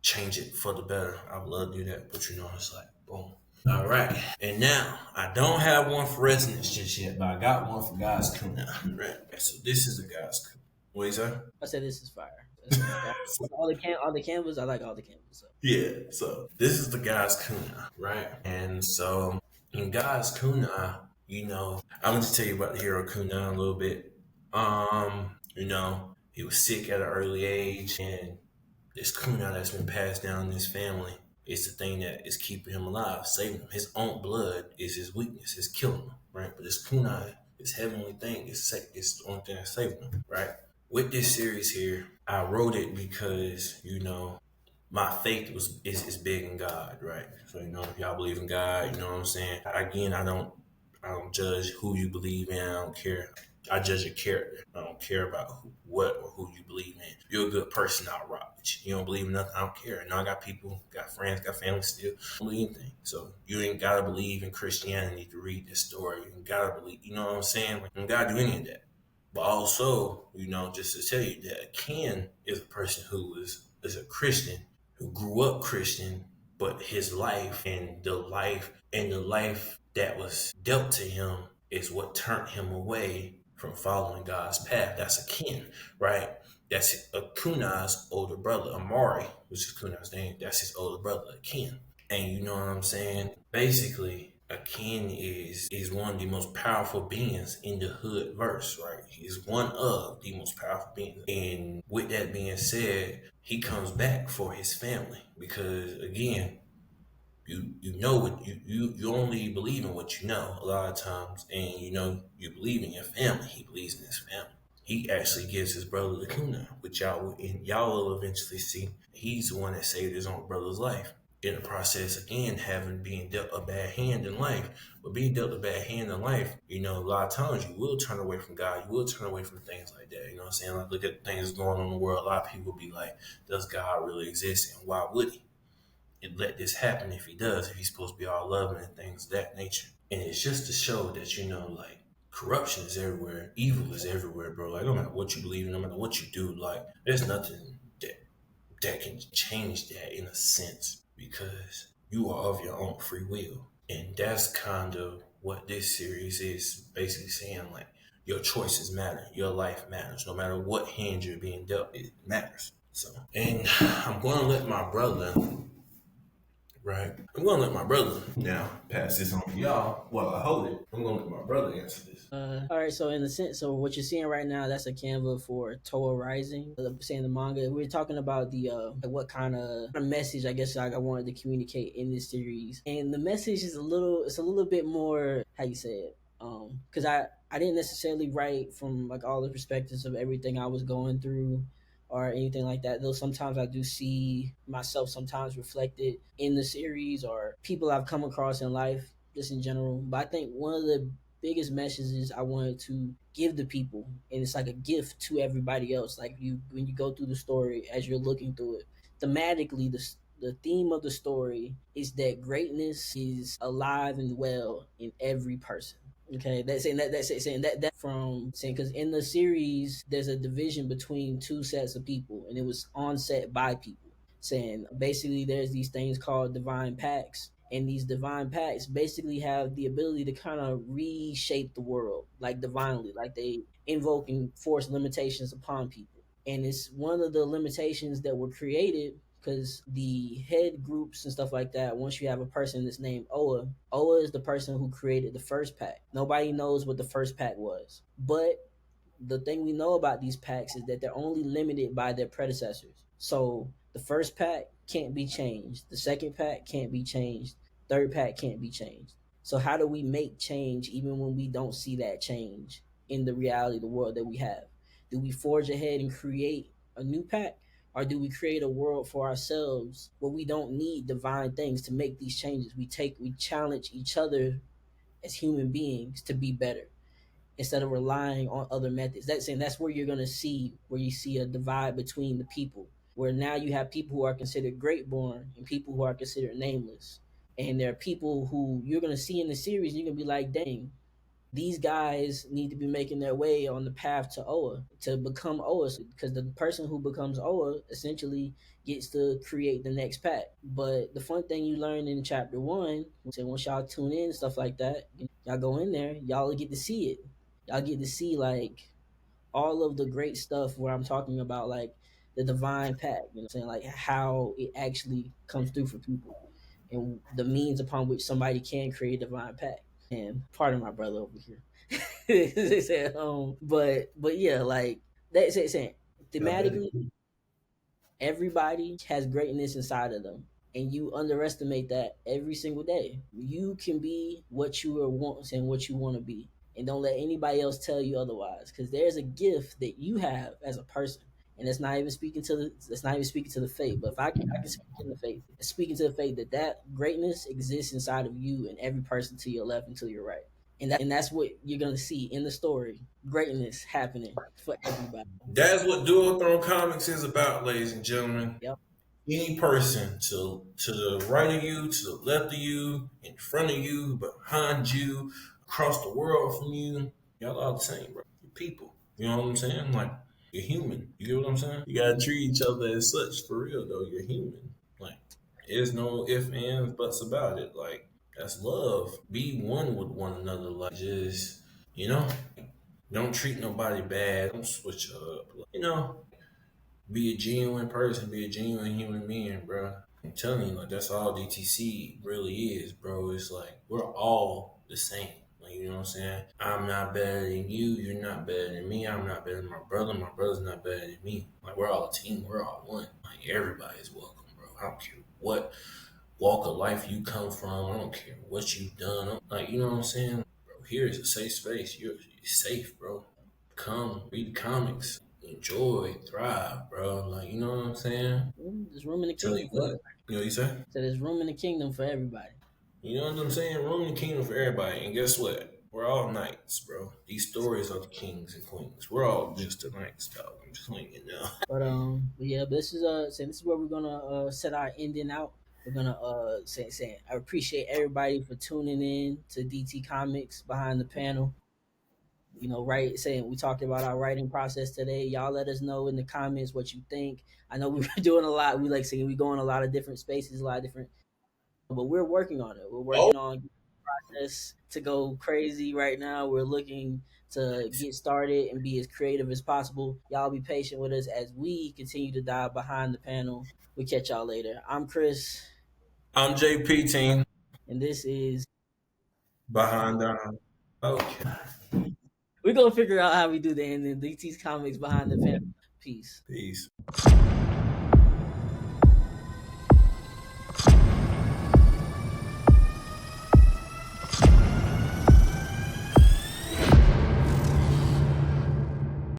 S1: Change it for the better. I would love to do that. But, you know, it's like, boom. All right. And now, I don't have one for resonance just yet, but I got one for God's Kuna. Right. So this is the God's Kuna. What is that?
S2: I said this is fire. That's all the canvas. I like all the canvas. So.
S1: Yeah. So this is the God's Kuna, right? And so in God's Kuna, you know, I'm going to tell you about the hero Kuna a little bit. You know, he was sick at an early age, and this Kuna that's been passed down in his family is the thing that is keeping him alive, saving him. His own blood is his weakness, is killing him, right? But this Kuna, this heavenly thing, is the only thing that's saving him, right? With this series here, I wrote it because, you know, my faith is big in God, right? So you know, if y'all believe in God, you know what I'm saying. Again, I don't judge who you believe in. I don't care. I judge your character. I don't care about what or who you believe in. If you're a good person, I'll rock with you. You don't believe in nothing, I don't care. And I got people, got friends, got family still. I don't believe anything. So you ain't gotta believe in Christianity to read this story. You ain't gotta believe. You know what I'm saying? Like, you don't gotta do any of that. But also, you know, just to tell you that Ken is a person who is a Christian who grew up Christian, but his life and the life that was dealt to him is what turned him away from following God's path. That's a Ken, right? That's a Kuna's older brother, Amari, which is Kuna's name. That's his older brother, Ken. And you know what I'm saying? Basically, a king is one of the most powerful beings in the hood verse, right? He's one of the most powerful beings. And with that being said, he comes back for his family because again, you know what you only believe in what you know a lot of times, and you know you believe in your family. He believes in his family. He actually gives his brother the kuna, which y'all will eventually see. He's the one that saved his own brother's life. In the process, again, having being dealt a bad hand in life, but being dealt a bad hand in life, you know, a lot of times you will turn away from God. You will turn away from things like that. You know what I'm saying? Like, look at things going on in the world. A lot of people be like, "Does God really exist? And why would He?" And let this happen if he does, if he's supposed to be all loving and things of that nature. And it's just to show that, you know, like corruption is everywhere, evil is everywhere, bro. Like no matter what you believe in, no matter what you do, like there's nothing that can change that in a sense because you are of your own free will. And that's kind of what this series is basically saying, like your choices matter, your life matters, no matter what hand you're being dealt, it matters. So, and I'm going to let my brother. Right. I'm gonna let my brother now pass this on to y'all while I hold it. I'm gonna let my brother answer this.
S2: All right, so in the sense, so what you're seeing right now, that's a Canva for Toa Rising. Saying the manga, we're talking about the what kind of message I guess I wanted to communicate in this series, and the message is it's a little bit more how you say it, because I didn't necessarily write from like all the perspectives of everything I was going through or anything like that. Though sometimes I do see myself sometimes reflected in the series or people I've come across in life, just in general. But I think one of the biggest messages I wanted to give the people, and it's like a gift to everybody else. Like you, when you go through the story, as you're looking through it, thematically, the theme of the story is that greatness is alive and well in every person. Okay, that's saying that's saying that from saying because in the series there's a division between two sets of people, and it was on set by people saying basically there's these things called divine pacts, and these divine pacts basically have the ability to kind of reshape the world like divinely, like they invoke and force limitations upon people. And it's one of the limitations that were created because the head groups and stuff like that, once you have a person that's named Oa is the person who created the first pack. Nobody knows what the first pack was, but the thing we know about these packs is that they're only limited by their predecessors. So the first pack can't be changed, the second pack can't be changed, third pack can't be changed. So how do we make change even when we don't see that change in the reality of the world that we have? Do we forge ahead and create a new pack? Or do we create a world for ourselves where we don't need divine things to make these changes? We challenge each other as human beings to be better instead of relying on other methods. That's where you're gonna see where you see a divide between the people, where now you have people who are considered great born and people who are considered nameless. And there are people who you're gonna see in the series, you're gonna be like, dang, these guys need to be making their way on the path to Oa to become Oa, because the person who becomes Oa essentially gets to create the next pack. But the fun thing you learn in chapter one, once y'all tune in and stuff like that, y'all go in there, y'all get to see it. Y'all get to see like all of the great stuff where I'm talking about like the divine pack, saying like how it actually comes through for people and the means upon which somebody can create a divine pack. And pardon my brother over here. They said, but yeah, like that's it saying
S1: I bet it.
S2: thematically, everybody has greatness inside of them, and you underestimate that every single day. You can be what you are wants and what you want to be, and don't let anybody else tell you otherwise. Because there's a gift that you have as a person, and it's not even speaking to the fate. But if I can speak in the faith, speaking to the faith that greatness exists inside of you and every person to your left and to your right. And that's what you're gonna see in the story. Greatness happening for everybody.
S1: That's what Dual Throne Comics is about, ladies and gentlemen.
S2: Yep.
S1: Any person to the right of you, to the left of you, in front of you, behind you, across the world from you, y'all all the same, bro. You're people. You know what I'm saying? Like you're human. You get what I'm saying? You gotta treat each other as such for real though. You're human. Like there's no ifs, ands, buts about it. Like that's love. Be one with one another. Like just you know, don't treat nobody bad. Don't switch up. You know, be a genuine person. Be a genuine human being, bro. I'm telling you, like that's all DTC really is, bro. It's like we're all the same. Like you know what I'm saying? I'm not better than you. You're not better than me. I'm not better than my brother. My brother's not better than me. Like we're all a team. We're all one. Like everybody's welcome, bro. I don't care what walk of life you come from. I don't care what you've done. Like you know what I'm saying, bro. Here is a safe space. You're safe, bro. Come read the comics, enjoy, thrive, bro. Like you know what I'm saying.
S2: There's room in the
S1: Tell you
S2: kingdom for
S1: what,
S2: everybody.
S1: you know what you say.
S2: So there's room in the kingdom for everybody.
S1: You know what I'm saying? Room and kingdom for everybody. And guess what? We're all knights, bro. These stories are the kings and queens. We're all just the knights, dog. I'm just letting you know.
S2: But yeah, this is so this is where we're gonna set our ending out. We're gonna say I appreciate everybody for tuning in to DT Comics behind the panel. You know, right? Saying we talked about our writing process today. Y'all let us know in the comments what you think. I know we've been doing a lot. We like saying we go in a lot of different spaces, a lot of different, but we're working on it. We're
S1: Oh,
S2: working on this to go crazy right now. We're looking to get started and be as creative as possible. Y'all be patient with us as we continue to dive behind the panel. We catch y'all later. I'm Chris,
S1: I'm JP team
S2: and this is.
S1: behind the. Okay.
S2: We're gonna figure out how we do the ending. DT's comics behind the panel. Peace.
S1: Peace.